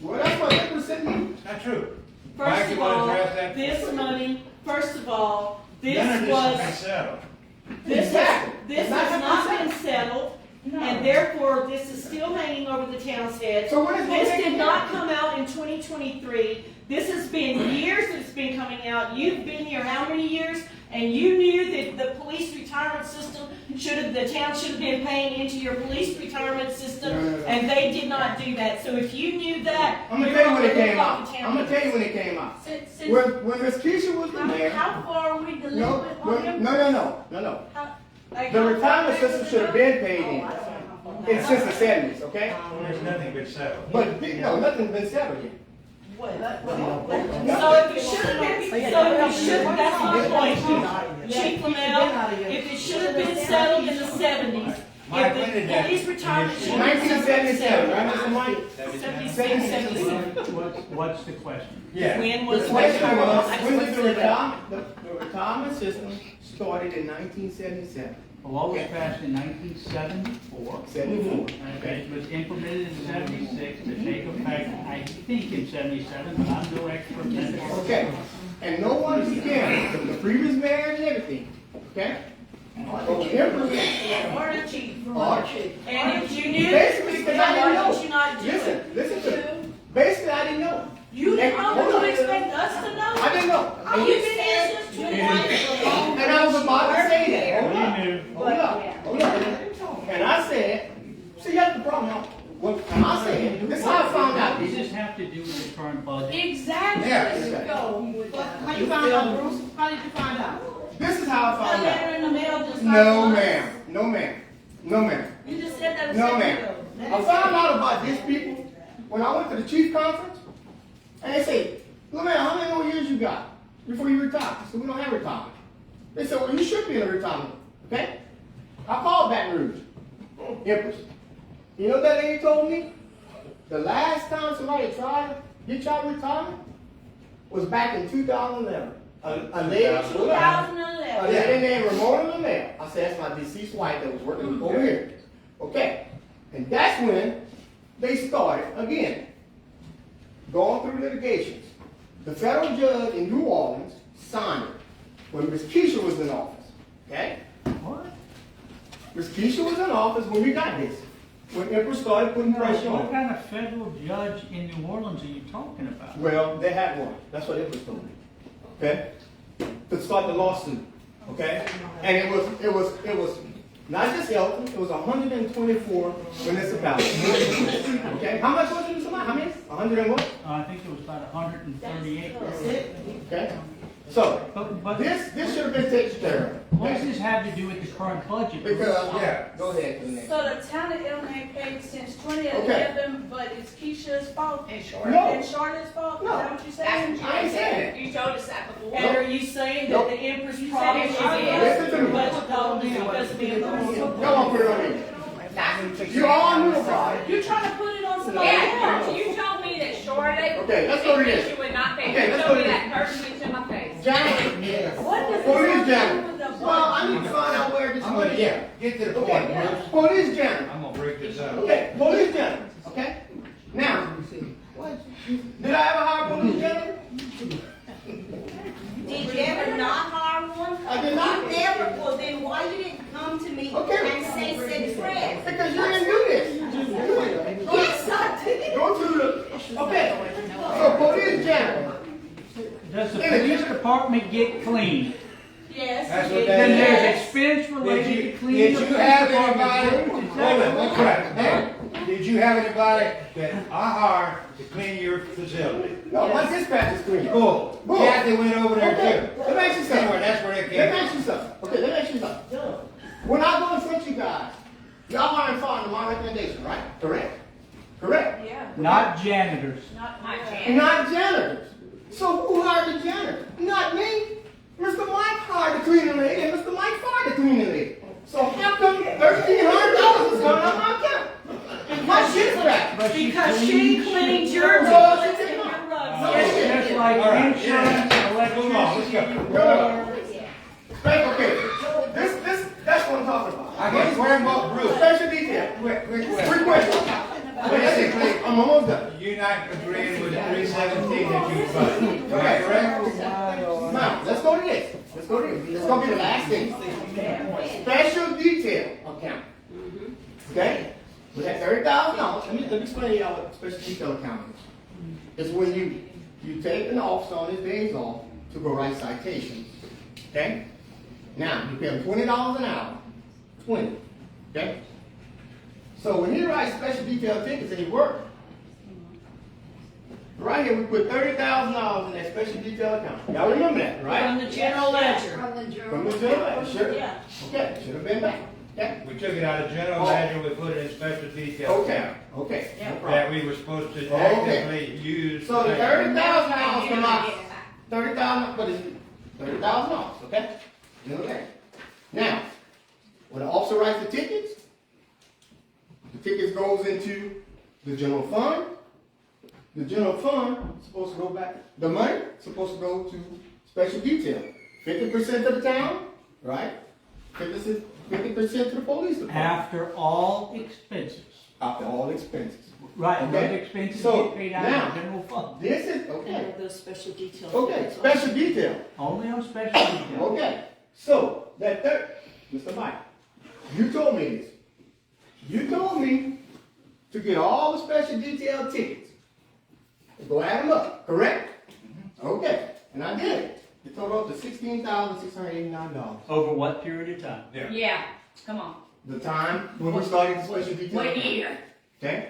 Well, that's what they were saying. It's not true. First Mike, of you wanna all, address that? this money, first of all, None of this this was, has been settled. this has not been settled, and therefore, this is still hanging over the town's head. So when is it This gonna did take not care? come out in 2023. This has been years that it's been coming out. You've been here how many years? And you knew that the police retirement system the town should have been paying into your police retirement system, No. and they did not do that. So if you knew that, I'm gonna you tell you were when it on the came hook out. off the town. I'm gonna tell you when it came out. Since, When Miss Keisha was the mayor. how far are we No, delinquent on them? no. Like, The how retirement far system is should it? have been paid in. It's since the 70s, okay? There's nothing been settled. But, no, nothing's been settled yet. So if it should have been, that's my point. Chief Lemelle, if it should have been settled in the 70s, Mike, when if did the that? police retirement should have been settled in the 1977, right, 70s. Mr. Mike? 76, 77. What's the question? Yeah. When The was question was, I when did just the wanted to know. retirement system started in 1977? The law was passed in 1974. 74. Okay, it was implemented in 76 to take effect, I think in 77, but I'm no expert in that. Okay, and no one began, from the previous mayor and everything, okay? Or Empress. Or the chief. Or- And if you knew, Basically, because I didn't why know. did you not do Listen, it? listen to me. Basically, I didn't know. You didn't, Hold how would on. you expect us to know? I didn't know. Oh, you've been here since 20. And I was about to say that. Hold You up. knew. Hold up. And I said, see, that's the problem. And I said, this is how I found out. What does this have to do with the current budget? Exactly. Yeah. Let's go with that. How you found out, Bruce? How did you find out? This is how I A found letter out. in the mail just like No, once. ma'am. No, ma'am. No, ma'am. You just said that a No, second ma'am. ago. I found out about these people when I went to the chief conference, and they say, Lemelle, how many more years you got before you retire? I said, we don't have retirement. They said, well, you should be in a retirement, okay? I called Baton Rouge, Empress. You know what that lady told me? The last time somebody tried to get y'all retirement was back in 2011. A lady, 2011. a lady named Ramona Lemelle. I said, that's my deceased wife that was working over here. Okay. And that's when they started, again, going through litigations. The federal judge in New Orleans signed it when Miss Keisha was in office. Okay? What? Miss Keisha was in office when we got this. When Empress started putting pressure on What her. kind of federal judge in New Orleans are you talking about? Well, they had one. That's what Empress told me. Okay? To start the lawsuit. Okay? And it was not just Elton, it was 124 municipalities. Okay? How much was it? How many? 100 and what? I think it was about 138. That's it. Okay? So, But this should have been taken care of. what does this have to do with the current budget? Because, yeah, go ahead to the next. So the town of Elton ain't paid since 2011, but it's Keisha's fault and Charlotte's fault? Is that what you're saying? I ain't saying that. You told us that before. And are you saying that the Empress You problem said is it should be. Listen to me. budget problem is because of the Empress? Y'all want to put it on me. You all knew about it. You're trying to put it on somebody Yeah, else. you told me that Charlotte. Okay, let's go to this. You would not pay. Okay, You let's told go me to that personally to my face. Janet. What does Police this have to do Janet. with the budget? Well, I need to find out where this money is. Get to the point, Okay. Bruce. Police Janet. I'm gonna break this up. Okay, police Janet. Okay? Now, did I ever hire police Janet? Did you ever not hire one? I did not. You never, well then why you didn't come to me Okay. and say send Fred? Because you didn't do this. Yes, I did. Go to the, okay. So police Janet. Does the police department get clean? Yes. That's what Then that there's is. expense related to Did cleaning you the police have department. anybody, Is hold that on, that's right, hey, did you have anybody that I hired to clean your facility? No, my dispatch is clean. Cool. Cool. Kathy went over there Okay, too. let me ask you something. Somewhere, that's where it Let me came ask you something. Okay, let me ask you something. When I go in front of you guys, y'all hiring following my recommendation, right? Correct? Correct? Yeah. Not janitors. Not Not janitors. So who hired the janitor? Not me. Mr. Mike hired the cleaning lady, and Mr. Mike fired the cleaning lady. So how come $1,300 is coming out of my account? My shit's back. But Because she cleaned your No, toilets she and did your not. rugs. Yes, Just like All right, insurance, Move on, let's electricity, go. water. Okay, that's what I'm talking about. I guess where about Bruce? Special detail. Quick Quick question. question. Basically, I'm almost done. you're not agreeing with the 317 that you budgeted, am I correct? Now, let's go to this. Let's go to this. It's gonna be the last thing. Special detail account. Okay? We have $30,000. Let me explain to y'all what special detail account is. It's when you take an officer on his days off to go write citations. Okay? Now, you pay him $20 an hour. 20. Okay? So when he writes special detail tickets and he works, right here we put $30,000 in that special detail account. Y'all remember that, right? From the general ledger. From the general ledger. Should Yeah. Okay, should have been back. Okay. We took it out of general ledger, we put it in special detail Okay. account. Okay. No That problem. we were supposed to Okay. actively use. So the $30,000 come out. $30,000, but it's $30,000. Okay. You know that. Now, when the officer writes the tickets goes into the general fund. The general fund is supposed to go back. The money is supposed to go to special detail. 50% to the town, right? 50% to the police department. After all expenses. After all expenses. Right, and those Okay. expenses So, get paid out now, of the general fund. This is, okay. Those special details. Okay, special detail. Only on special detail. Okay, so Mr. Mike, you told me this. You told me to get all the special detail tickets. Go add them up, correct? Okay, and I did it. It totaled up to $16,689. Over what period of time? Yeah, come on. The time when we started the special detail. What account. year? Okay?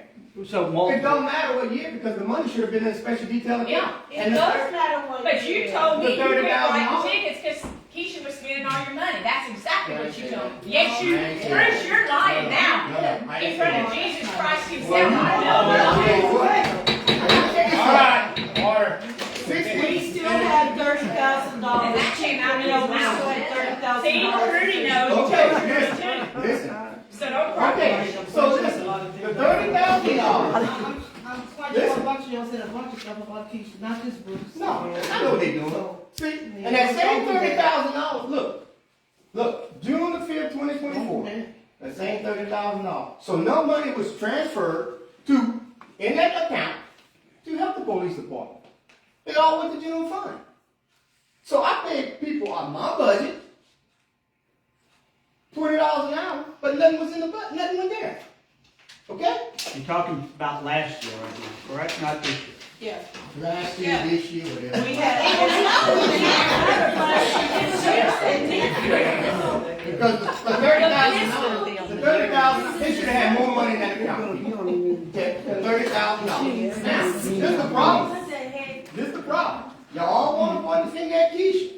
So It don't matter what year because the money should have been in a special detail account. Yeah, It does matter what. But you told me The you couldn't write $30,000. the tickets because Keisha was spending all your money. That's exactly what you told me. Yes, I you, ain't say Bruce, that. you're lying now. No, I ain't In front say of that. Jesus Christ himself. Well, All right, order. We still had $30,000. And that came out of We your still had mouth. See, $30,000. Rudy knows. Okay, listen. So don't cry. Okay, so listen, the $30,000. I'm quite sure a bunch of y'all said a bunch of stuff about Keisha, not this Bruce. No, I know what they doing. See, and that same $30,000, look, June the 5th, 2024, that same $30,000. So no money was transferred in that account to help the police department. It all went to general fund. So I paid people on my budget $20 an hour, but nothing was in the budget, nothing went there. Okay? You're talking about last year, right now, correct? Not this year. Yeah. Last year, this year, whatever. We had. Because the $30,000, they should have had more money in that account. Okay, $30,000. Now, this is the problem. This is the problem. Y'all all want to point the finger at Keisha.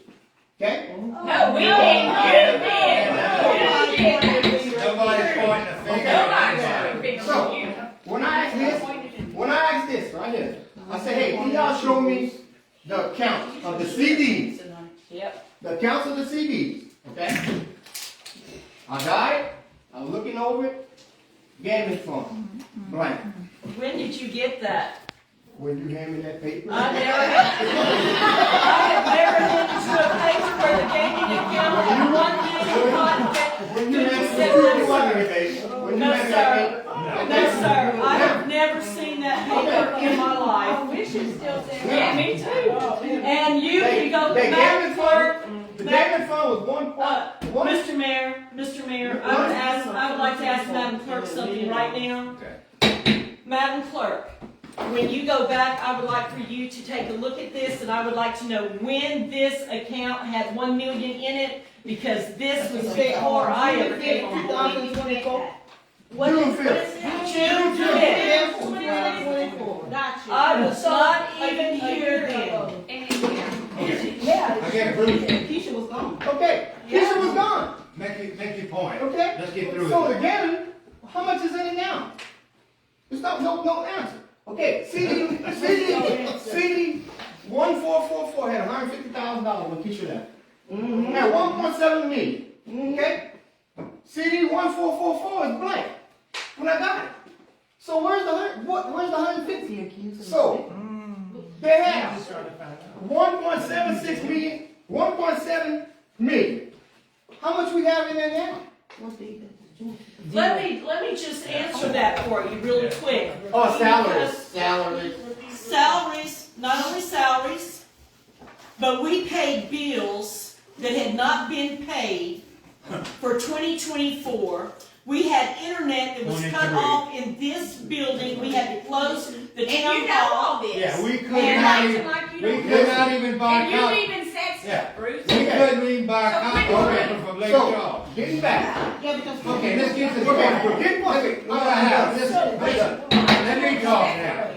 Okay? No, we didn't. Nobody's pointing the finger at anybody. So, when I asked this right here, I said, hey, can y'all show me the account of the CDs? Yep. The accounts of the CDs, okay? I got it, I'm looking over it, gambling fund, blank. When did you get that? When you hand me that paper? I have never been to a paper where the gaming account had When you hand me that paper? When you No, hand me sir. that paper? No, sir, I have never seen that paper in my life. I wish it's still there. Yeah, me too. And you can go The back gambling for. fund, the gambling fund was one. Mr. Mayor, I would like to ask Madam Clerk something right now. Madam Clerk, when you go back, I would like for you to take a look at this, and I would like to know when this account had 1 million in it, because this was before I ever came on board. 2024. What is it? June 5th. 2024. I was not even here then. I get Bruce. Keisha was gone. Okay, Keisha was gone. Make your point. Okay? Let's get through So it. the gambling, how much is in it now? There's no answer. Okay, CD 1444 had $150,000 when Keisha left. Now 1.7 million. Okay? CD 1444 is blank when I got it. So where's the 150? So they have 1.76 million, 1.7 million. How much we have in there now? Let me just answer that for you really quick. Oh, salaries. Because salaries, not only salaries, but we paid bills that had not been paid for 2024. We had internet that was cut off in this building. We had to close the And town you know all hall. this. Yeah, we could And not acting even, like you we don't could know. not even buy And you copy. even said Yeah. stuff, Bruce. We couldn't even buy a So copy quit of lying. paper from Lake So, Charles. getting back. Okay, let's get this. Okay, get one. Let me talk now.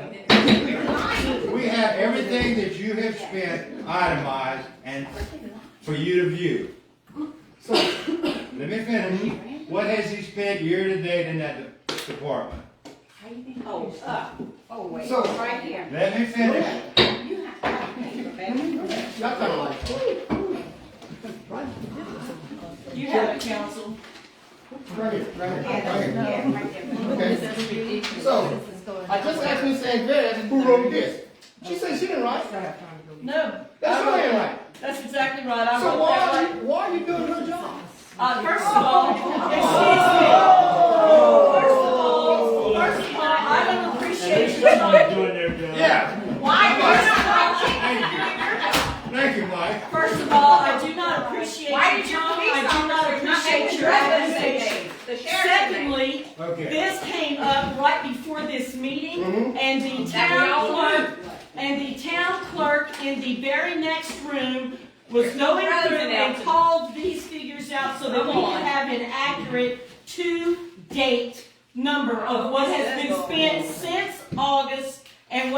We have everything that you have spent itemized and for you to view. So, let me finish. What has he spent year to date in that department? Wait, So, right here. Let me finish. that's kind of like, You have it, counsel. right here. Okay. So, I just asked Ms. Andrea who wrote this. She said she didn't write. No. That's your handwriting. That's exactly right. I So wrote that right. why are you doing her job? First of all, I don't appreciate your time. Doing their job. Yeah. Why are you not doing your job? Thank you, Mike. First of all, I do not appreciate Why your did your time. police I do not officers not appreciate make your and the town clerk, in the very next room was going through and called these figures out so that we could have an accurate to-date number of what has been spent since August and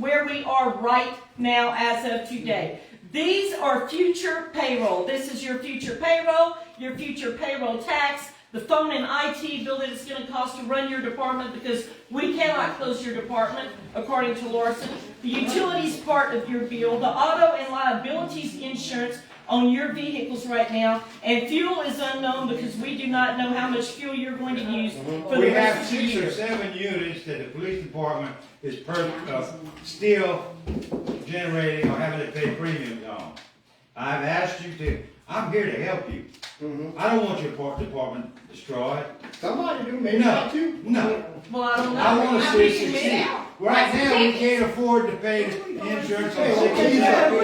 where we are right now as of today. These are future payroll. This is your future payroll tax, the phone and IT bill that it's going to cost to run your department, because we cannot close your department, according to Larson. The utilities part of your bill, the auto and liabilities insurance on your vehicles right now, and fuel is unknown because we do not know how much fuel you're going to use for the rest of the year. We have 6 or 7 units that the police department is still generating or having to pay premiums on. I've asked you to, I'm here to help you. I don't want your department destroyed. Somebody do, maybe No. not you. No. Well, I don't know. I want to see it mean, succeed. Right now, we can't afford to pay the insurance on 6 or 7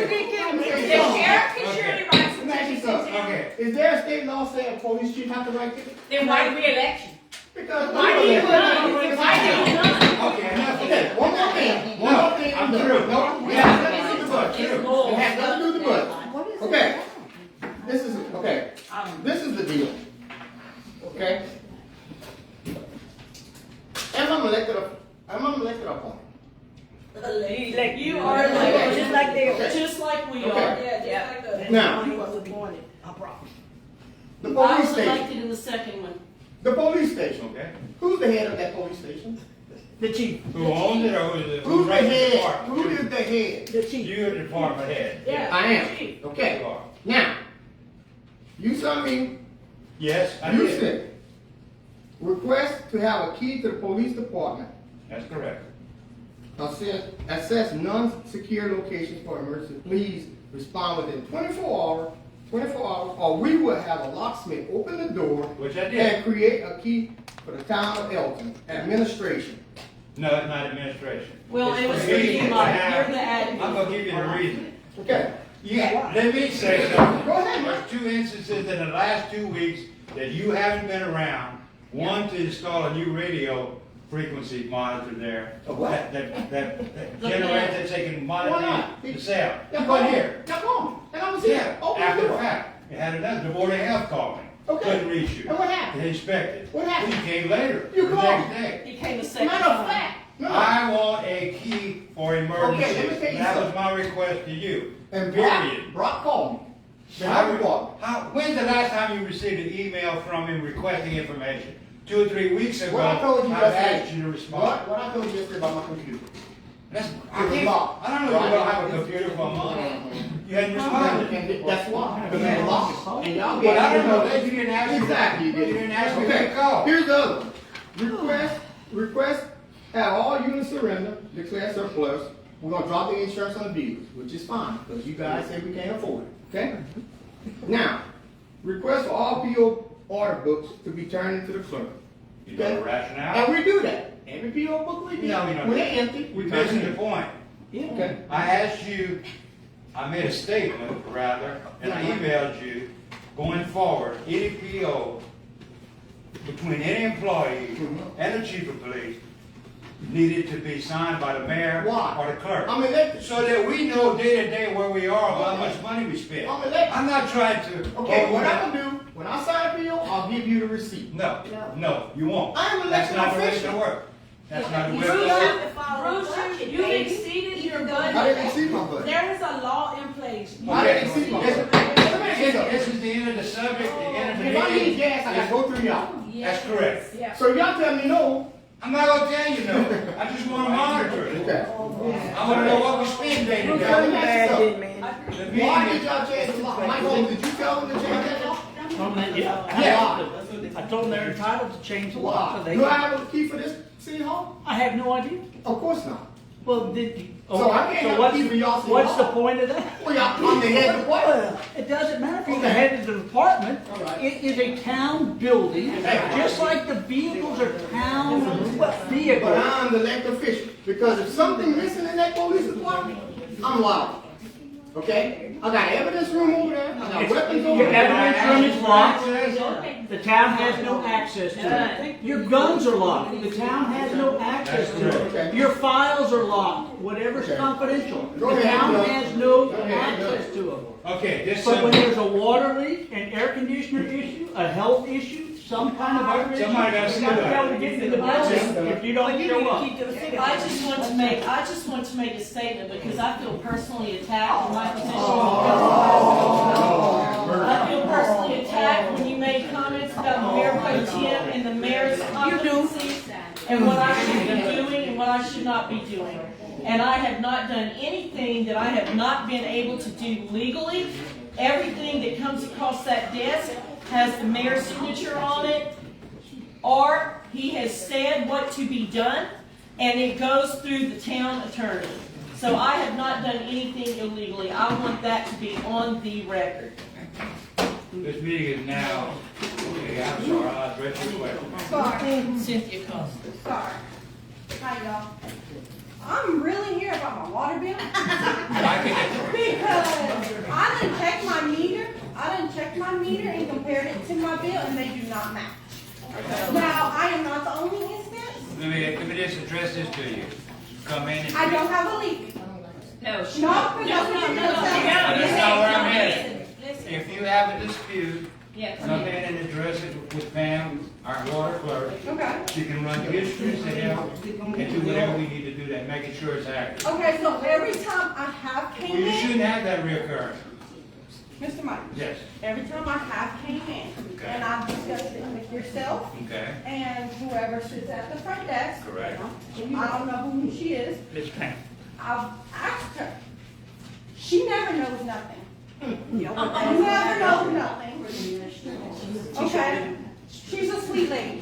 Okay. Is there a state law saying police chief have to write tickets? Then why do we elect you? Because Why do you run? Why do you run? Okay, enough of Okay, that. one more thing. One more thing. I'm through. No, it has nothing to do with the budget. It has nothing to do with the budget. Okay. This is the deal. Okay. Am I elected upon? Like you are elected, just like they, just like we are. Okay. Now, the I police was station. elected in the second one. The police station. Okay. Who's the head of that police station? The chief. Who owns it or who's it? Who's the runs head? department? Who is the head? The chief. You're the department head. Yeah. I am. You Okay. are. Now, you saw me. Yes, I You did. said request to have a key to the police department. That's correct. Assess non-secure locations for emergency. Please respond within 24 hours, or we will have a locksmith open the door. Which I did. And create a key for the town of Elton administration. No, it's not administration. Well, It's it was for for me you, to Mike. have- You're the admin. I'm gonna give you the reason. Okay. Yeah, let me say something. Go ahead, Mike. There's 2 instances in the last 2 weeks that you haven't been around. One to install a new radio frequency monitor there. A what? That generates, that they can Why monitor not? the sound. Now You go weren't here. here. Now go on. And I was Yeah, here. Open the after the door. fact. It had another, the Board of Health called me. Okay. Couldn't reach you. And what happened? They inspected. What happened? You came later. You the called. next day. He came a second Matter of time. fact. No. I want a key for emergencies. Okay, let me tell you That was something. my request to you. And Period. Brock called me. The health department. When's the last time you received an email from him requesting information? 2 or 3 weeks ago, What I told you I've yesterday. asked you to respond. What I told you yesterday about my computer. I was locked. don't know if you don't have a computer for a month. You hadn't responded. And that's why. Because it's locked. And y'all But I get don't know that you didn't ask me. Exactly. You didn't ask me Okay. to call. Here's the other one. Request have all units surrender, declare surplus. We're gonna drop the insurance on the vehicles, which is fine, because you guys say we can't afford it, okay? Now, request for all PO order books to be turned into the clerk. You know the rationale? And we do that. Every PO book we get, No, we don't. when they're empty, We're we turn missing it the in. point. Okay. I asked you, I made a statement, rather, and I emailed you, going forward, any PO between any employee and the chief of police needed to be signed by the mayor Why? or the clerk. I'm elected. So that we know day to day where we are, how much money we spend. I'm elected. I'm not trying to. Okay, what I'm gonna do, when I sign a PO, I'll give you the receipt. No, you won't. I'm an That's elected not the way it's official. gonna work. That's not the way You it's still gonna have work. to follow the budget, You've baby. exceeded your I budget. didn't see my budget. There is a law in place. I didn't see my budget. This is the end of the subject, the end of the If I need meeting. gas, I gotta go through y'all. That's correct. So y'all tell me no. I'm not gonna tell you no. I just wanna monitor it. Okay. I wanna know what we spend day to Tell me day. that stuff. The Why meeting did y'all change the law? Michael, did you tell them to change that law? I told them they're entitled to change the law, so Why? they. Do I have a key for this city hall? I have no idea. Of course not. Well, did you? So I can't have what's- a key for y'all city What's the hall. point of that? Well, I'm the head of the department. Well, it doesn't matter if you're the head of the department. All right. It is a town building, just like the vehicles are town vehicles. But I'm the elected official, because if something missing in that police department, I'm liable. Okay? I got evidence room over there, I got weapons over Your there. evidence room is locked. The town has no access to it. Your guns are locked. The town has no access to it. Your files are locked. Whatever's confidential. The town has no access to them. Okay, this. But when there's a water leak, an air conditioner issue, a health issue, some kind of other issue, Somebody gotta you see gotta be that. able to get into the building if you don't show up. I just want to make a statement because I feel personally attacked in my position. I feel personally attacked when you made comments about Mayor Pro Tem and the mayor's competency and what I should be doing and what I should not be doing. And I have not done anything that I have not been able to do legally. Everything that comes across that desk has the mayor's signature on it, or he has said what to be done, and it goes through the town attorney. So I have not done anything illegally. I want that to be on the record. This meeting is now, okay, I'm sorry, I'll address your question. Sorry. Cynthia Costa. Sorry. Hi, y'all. I'm really here about my water bill. Because I done checked my meter. I done checked my meter and compared it to my bill, and they do not match. Now, I am not the only instance. Let me just address this to you. Come in and. I don't have a leak. No, she. No, because that's what you're gonna say. That's not where I'm headed. If you have a dispute, Yes. come in and address it with Pam, our water clerk. Okay. She can run histories to him and do whatever we need to do that, making sure it's accurate. Okay, so every time I have Well, came you in, shouldn't have that reoccurring. Mr. Mike, Yes. every time I have came in, Okay. and I've discussed it with yourself Okay. and whoever sits at the front desk. Correct. I don't know who she is. Miss Pam. I've asked her. She never knows nothing. Never knows nothing. Okay? She's a sweet lady.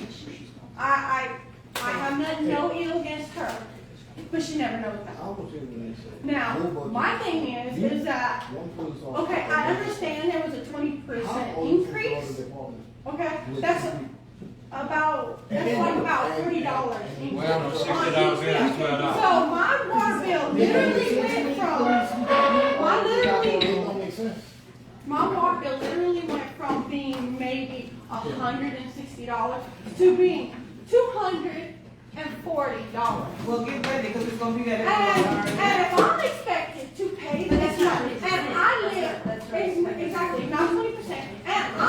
I have no ill against her, but she never knows nothing. Now, my thing is that, okay, I understand there was a 20% increase. Okay, that's like about $40 increase. Well, no, $60 bill is $12. So my water bill literally went my water bill literally went from being maybe $160 to being $240. Well, get ready, because it's gonna be that. And if I'm expected to pay this money, and I live, exactly, not 20%, and I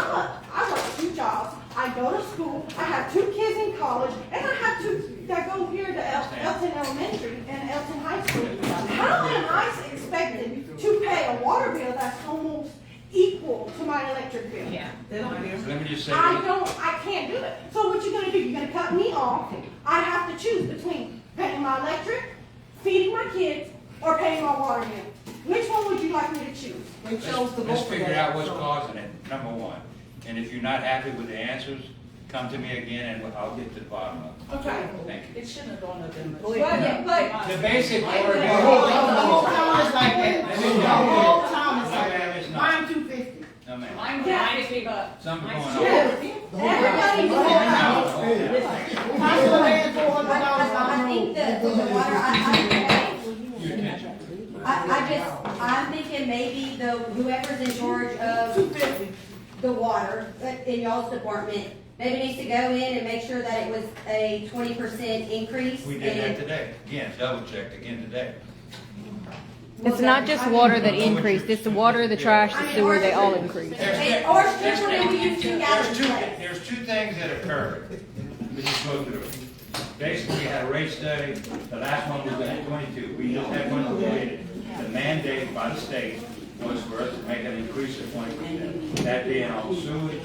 work 2 jobs, I go to school, I have 2 kids in college, and I have 2 that go here to Elton Elementary and Elton High School. How am I expected to pay a water bill that's almost equal to my electric bill? Yeah. Let me just say I this. can't do it. So what you gonna do? You're gonna cut me off. I have to choose between paying my electric, feeding my kids, or paying my water bill. Which one would you like me to choose? Let's figure out what's causing it, number one. And if you're not happy with the answers, come to me again and I'll get to the bottom of it. Okay. Thank you. It shouldn't have gone up in the. But The basic water The bill. whole town is like that. The whole town is No, like ma'am, that. it's not. Mine $250. No, ma'am. Mine is big up. Something's going on. everybody in the whole house. Council paying $400 I think the water, Your attention. I'm thinking maybe whoever's in charge of the water in y'all's department, maybe needs to go in and make sure that it was a 20% increase. We did that today. Again, double checked again today. It's not just water that increased, it's the water, the trash, the sewer, they all increased. Or strictly when we use 2 gallons. There's 2 things that occurred. We just go through. Basically, we had a rate study. The last one was at 22. We just had one completed. The mandate by the state was for us to make an increase of 20%. That being on sewage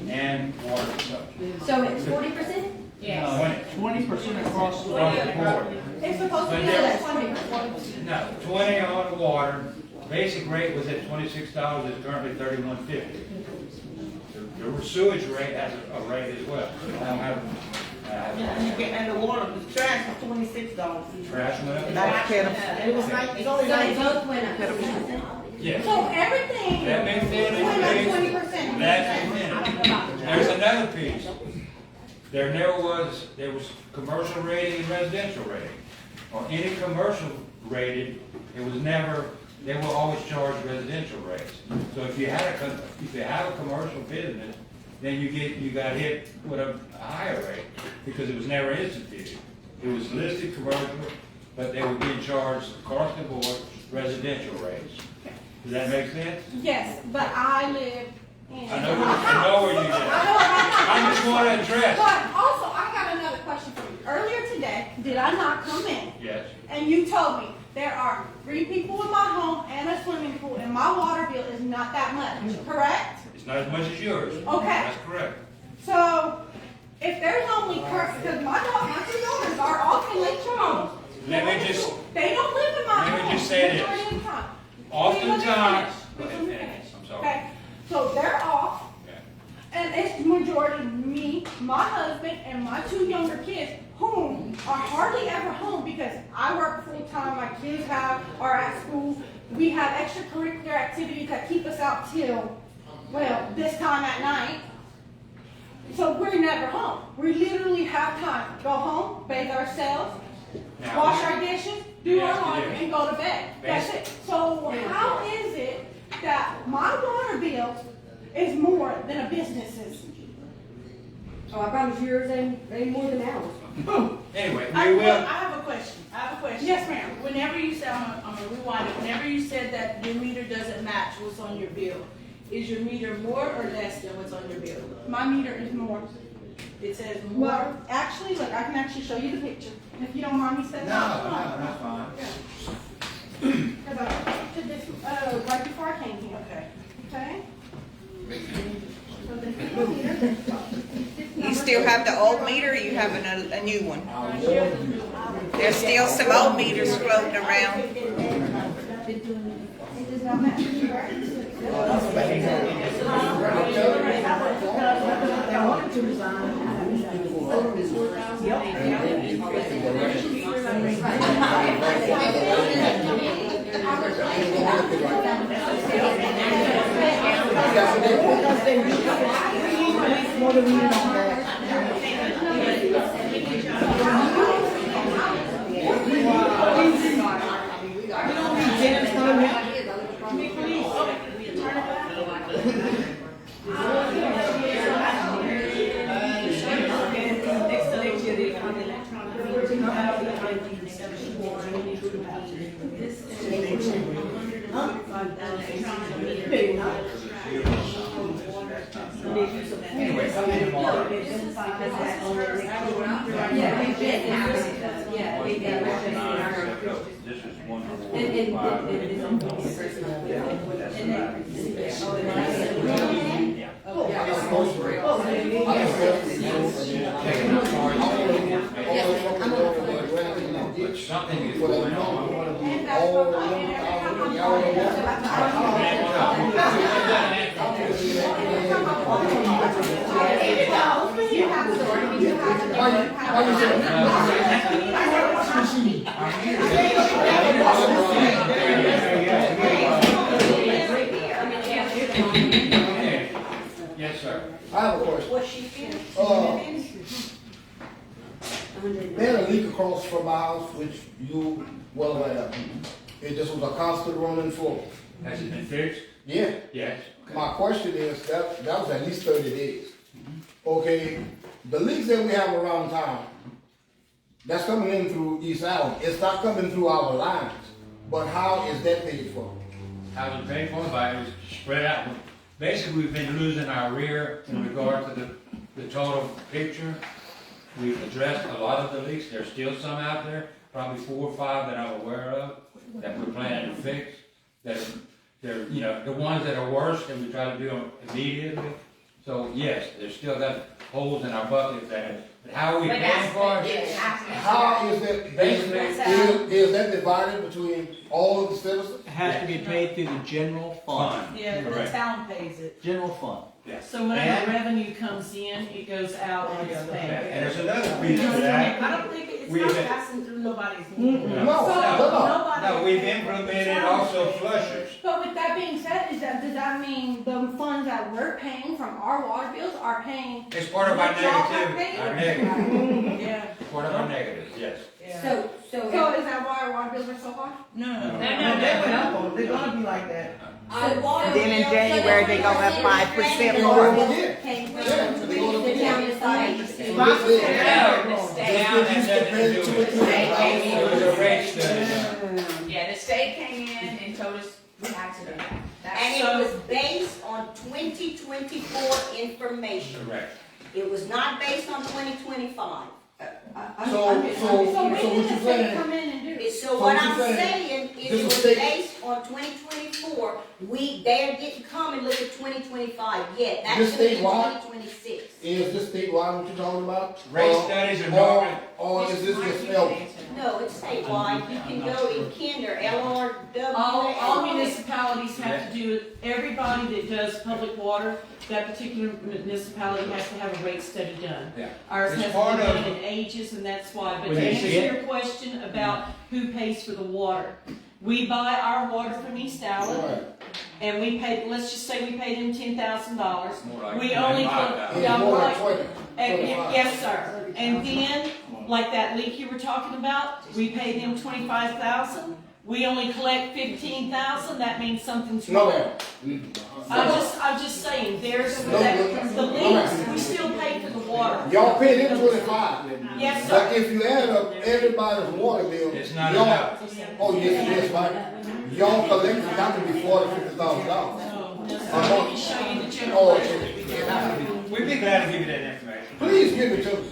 and water consumption. So it's 40%? Yes. 20% across the Across the board. board. It's supposed to be at 20%. No, 20 on the water. Basic rate was at $26. It's currently $31.50. The sewage rate has a rate as well. I don't have. And the water, the trash is $26. Trash went up. That's pitiful. It was like, it's only So they like. both went up. Yes. So everything Let me finish, went up please. 20%. Let me finish. There's another piece. There was commercial rating and residential rating. On any commercial rated, it was never they will always charge residential rates. So if you had if you have a commercial business, then you got hit with a higher rate because it was never instituted. It was listed commercial, but they were being charged across the board residential rates. Does that make sense? Yes, but I live in. I know where you live. I just want to address. But also, I got another question for you. Earlier today, did I not come in? Yes. And you told me there are 3 people in my home and a swimming pool, and my water bill is not that much, correct? It's not as much as yours. Okay. That's correct. So, if there's only, because my 2 daughters are off in Lake Charles. Let me just. They don't live in my home. Let me just say this. majority of the time. Oftentimes. Go Please ahead, let me finish. finish. I'm sorry. Okay, so they're off. And it's majority me, my husband, and my 2 younger kids, whom are hardly ever home because I work full time, my kids are at school. We have extracurricular activities that keep us out till, well, this time at night. So we're never home. We literally have time to go home, bathe ourselves, wash our dishes, do our laundry, and go to bed. That's it. So how is it that my water bill is more than a business's? Oh, I promise yours ain't more than ours. Anyway, I we will. have a question. Yes, ma'am. Whenever you said, I'm gonna rewind it. Whenever you said that your meter doesn't match what's on your bill, is your meter more or less than what's on your bill? My meter is more. It says more. Well, actually, look, I can actually show you the picture, if you don't mind me saying that. No, that's fine. Because I did this, right before I came here. Okay? So this is my meter. You still have the old meter, or you have a new one? There's still some old meters floating around. It does not match, correct? Anyway, come in tomorrow. This is one but something is going on. Yes, sir. I have a question. Was she finished? There had a leak across from my house, which you well aware of. It just was a constant running flow. Has it been fixed? Yeah. Yes. My question is, that was at least 30 days. Okay, the leaks that we have around town, that's coming in through East Allen. It's not coming through our lines. But how is that paid for? How was it paid for? By it was spread out. Basically, we've been losing our rear in regard to the total picture. We've addressed a lot of the leaks. There's still some out there, probably 4 or 5 that I'm aware of that we're planning to fix. They're, you know, the ones that are worse, and we try to do them immediately. So yes, there's still got holes in our bucket that, but how are we paying for it? How is that, is that divided between all of the citizens? It has to be paid through the general fund. Yeah, the Correct. town pays it. General fund. Yes. So whenever revenue comes in, it goes out and it's And paid. there's another reason for that. I don't think it's We've not been- passing through nobody's. No, we've implemented also flushers. But with that being said, does that mean the funds that we're paying from our water bills are paying? It's part of our what y'all are negative, paying? our negative. Yeah. Part of our negative, yes. So So is that why our water bills are so high? No. No. They went up on, they're gonna be like that. our water Then in bill- January, they go up 5% The more. water bill came from the town decided. Yeah, the state came in and told us we had to do that. And it was based on 2024 information. Correct. It was not based on 2025. So what you saying? Come in and do it. So So what what you I'm saying? saying is This it is was state- based on 2024. They didn't come and look at 2025 yet. That's This gonna be statewide? 2026. Is this statewide what you're talking about? Rate Or- studies are or- normally- Or is this just Elton? No, it's statewide. You can go in Kinder, LRW. All municipalities have to do it, everybody that does public water, that particular municipality has to have a rate study done. Yeah. Ours It's hasn't part been of- done in ages, and that's why, but Well, to you answer see it? your question about who pays for the water, we buy our water from East Allen, Right. and we pay, let's just say we paid them $10,000. More like We only, $25,000. yeah, More like- like 20. and, yes, sir. And then, like that leak you were talking about, we pay them 25,000. We only collect 15,000. That means something's No, wrong. ma'am. I'm just saying, there's, No, the no, leaks, ma'am. we still pay for the water. Y'all pay them 25. Yes, But sir. if you add up everybody's water bill, It's not y'all- enough. Oh, yes, it is, right? Y'all collecting got to be $40,000-$50,000. So let me show you the Oh, general. it has to be. We'd be glad to give you that information. Please give it to me.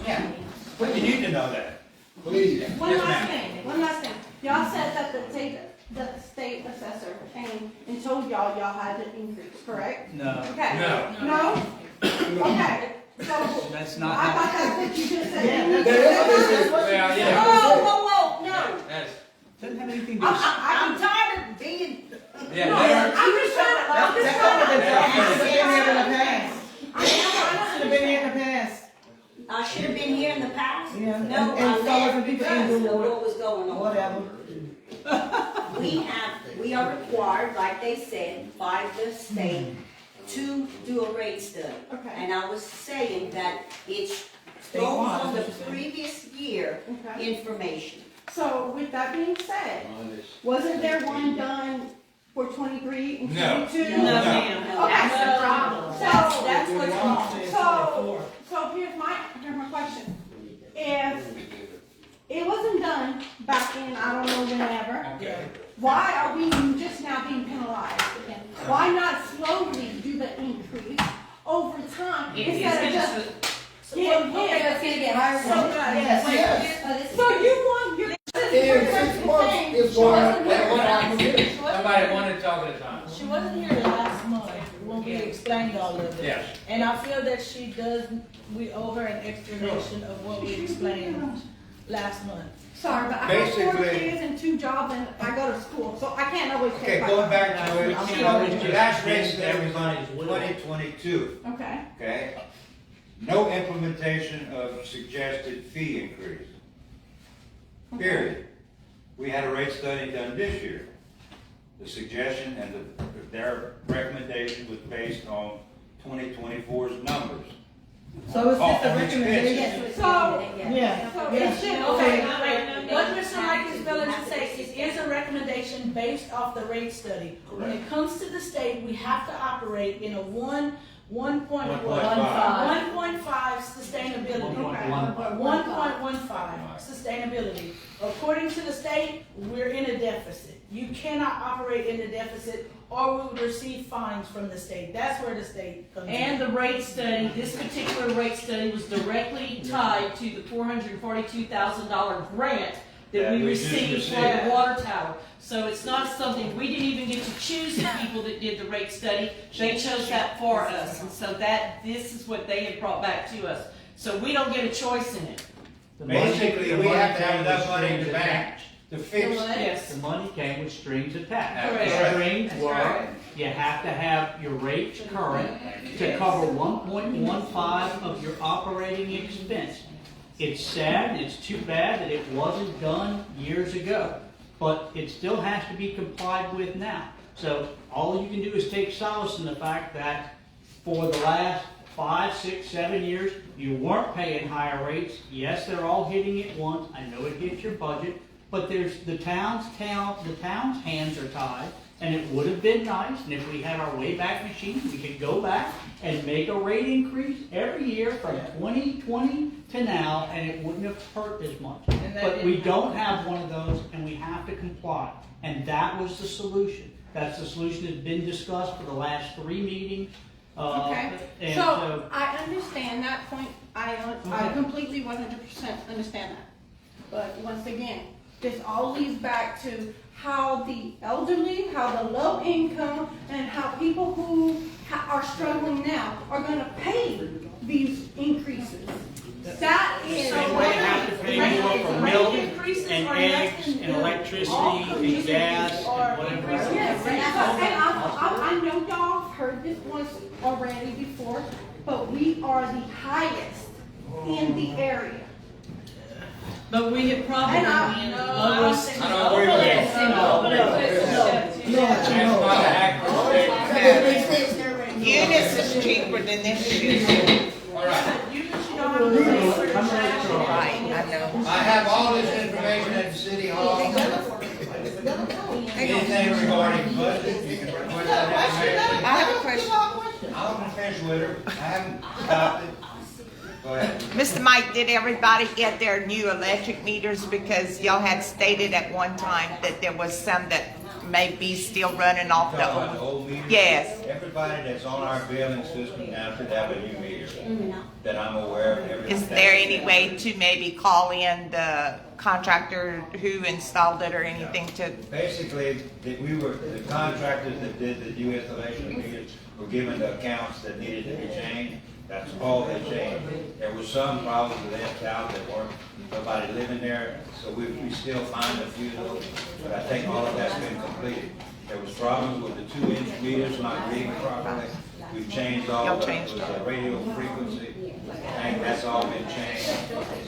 But you need to know that. Please. One Yes, last ma'am. thing, one last thing. Y'all said that the state assessor came and told y'all had to increase, correct? No, Okay. No. No? Okay, so, that's I not thought happening. that's what you just said. Well, yeah. Whoa, no. That's, Doesn't have anything to do. I'm tired of being. yeah, No, they're- I'm just trying to, I'm just trying to. Should have been here in the past. I should have been here in the past. Yeah, No, and I so left if people because ain't doing of what was going on. Whatever. We are required, like they said, by the state to do a rate study. Okay. And I was saying that it's goes Statewide, on the that's what you're saying. previous year Okay. information. So with that being said, wasn't there one done for 23 and No. 22? No, ma'am. That's the problem. So, That's what's wrong. So here's my question. If it wasn't done back in, I don't know whenever, Okay. why are we just now being penalized again? Why not slowly do the increase over time instead of just getting hit? It's gonna get higher. So, Yes, yes. So you want your. In 6 months, it's going up. Somebody wanted to talk at a time. She wasn't here last month when we explained all of it. Yes. And I feel that we owe her an explanation of what we explained last month. Sorry, but I have 4 Basically- kids and 2 jobs and I go to school, so I can't always Okay, take my. going back to it, I'm you know, sorry. the last rate study was on 2022, Okay. okay? No implementation of suggested fee increase. Period. We had a rate study done this year. The suggestion and their recommendation was based on 2024's numbers. So it's just a On recommendation. expenses. So, Yeah. so it's just, Okay, okay. what Mr. Mike is willing to say, it is a recommendation based off the rate study. When it comes to the state, we have to operate in a 1.5 sustainability. 1.15 sustainability. According to the state, we're in a deficit. You cannot operate in a deficit or we would receive fines from the state. That's where the state comes in. And the rate study, this particular rate study was directly tied to the $442,000 grant that we received for the water tower. So it's not something, we didn't even get to choose the people that did the rate study. They chose that for us. And so this is what they had brought back to us. So we don't get a choice in it. Basically, we have to have enough money in the bank to fix. Yes. The money came with strings attached. Correct. The strings That's were, right. you have to have your rates current to cover 1.15 of your operating expense. It's sad, and it's too bad that it wasn't done years ago, but it still has to be complied with now. So all you can do is take solace in the fact that for the last 5, 6, 7 years, you weren't paying higher rates. Yes, they're all hitting at once. I know it hits your budget, but the town's hands are tied, and it would have been nice, and if we had our Wayback Machine, we could go back and make a rate increase every year from 2020 to now, and it wouldn't have hurt as much. But we don't have one of those, and we have to comply, and that was the solution. That's the solution that's been discussed for the last 3 meetings. Okay, And so I understand that point, I completely 100% understand that. But once again, this all leads back to how the elderly, how the low income, and how people who are struggling now are gonna pay these increases. That is. Same way you have to pay more for milk and eggs and electricity and gas and whatever else. Yes, and I know y'all have heard this once already before, but we are the highest in the area. But we have probably And been the lowest. I don't agree with that. Eunice is cheaper than this shit. All right. Right, I know. I have all this information at the city hall. Anything regarding budget, you can put that information. I have a question. I'll finish with her. I haven't stopped it. Go ahead. Mr. Mike, did everybody get their new electric meters? Because y'all had stated at one time that there was some that may be still running off Talking about the the old meters? Yes. Everybody that's on our billing system now should have a new meter that I'm aware of. Is there any way to maybe call in the contractor who installed it or anything to? Basically, the contractors that did the new installation of meters were given the accounts that needed to be changed. That's all they changed. There were some problems with that town that weren't, nobody living there, so we still find a few of those, but I think all of that's been completed. There was problems with the 2-inch meters not reading properly. We've changed all of the radio frequency, and that's all been changed.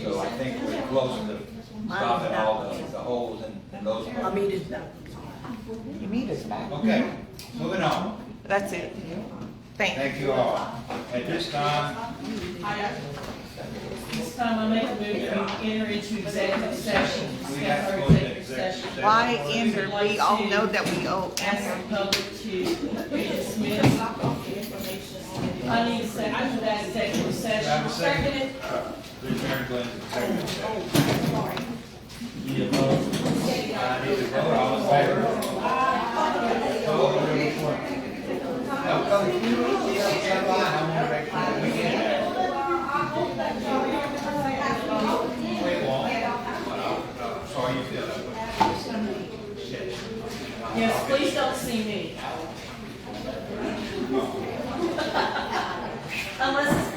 So I think we're close to stopping all the holes in those. Your meter's back. Okay, moving on. That's it. Thank you all. At this time, I make a move that we enter into executive session. we have to go into executive session. Why enter? We all know that we owe. Ask the public to be dismissed. I need a second for that executive session. Second it. Return to executive session. Need a vote? I need a vote. All in favor? Opposed? No, come. I want to make sure that we get that. We won't. Sorry you feel that way. Shit. Yes, please don't see me. Unless it's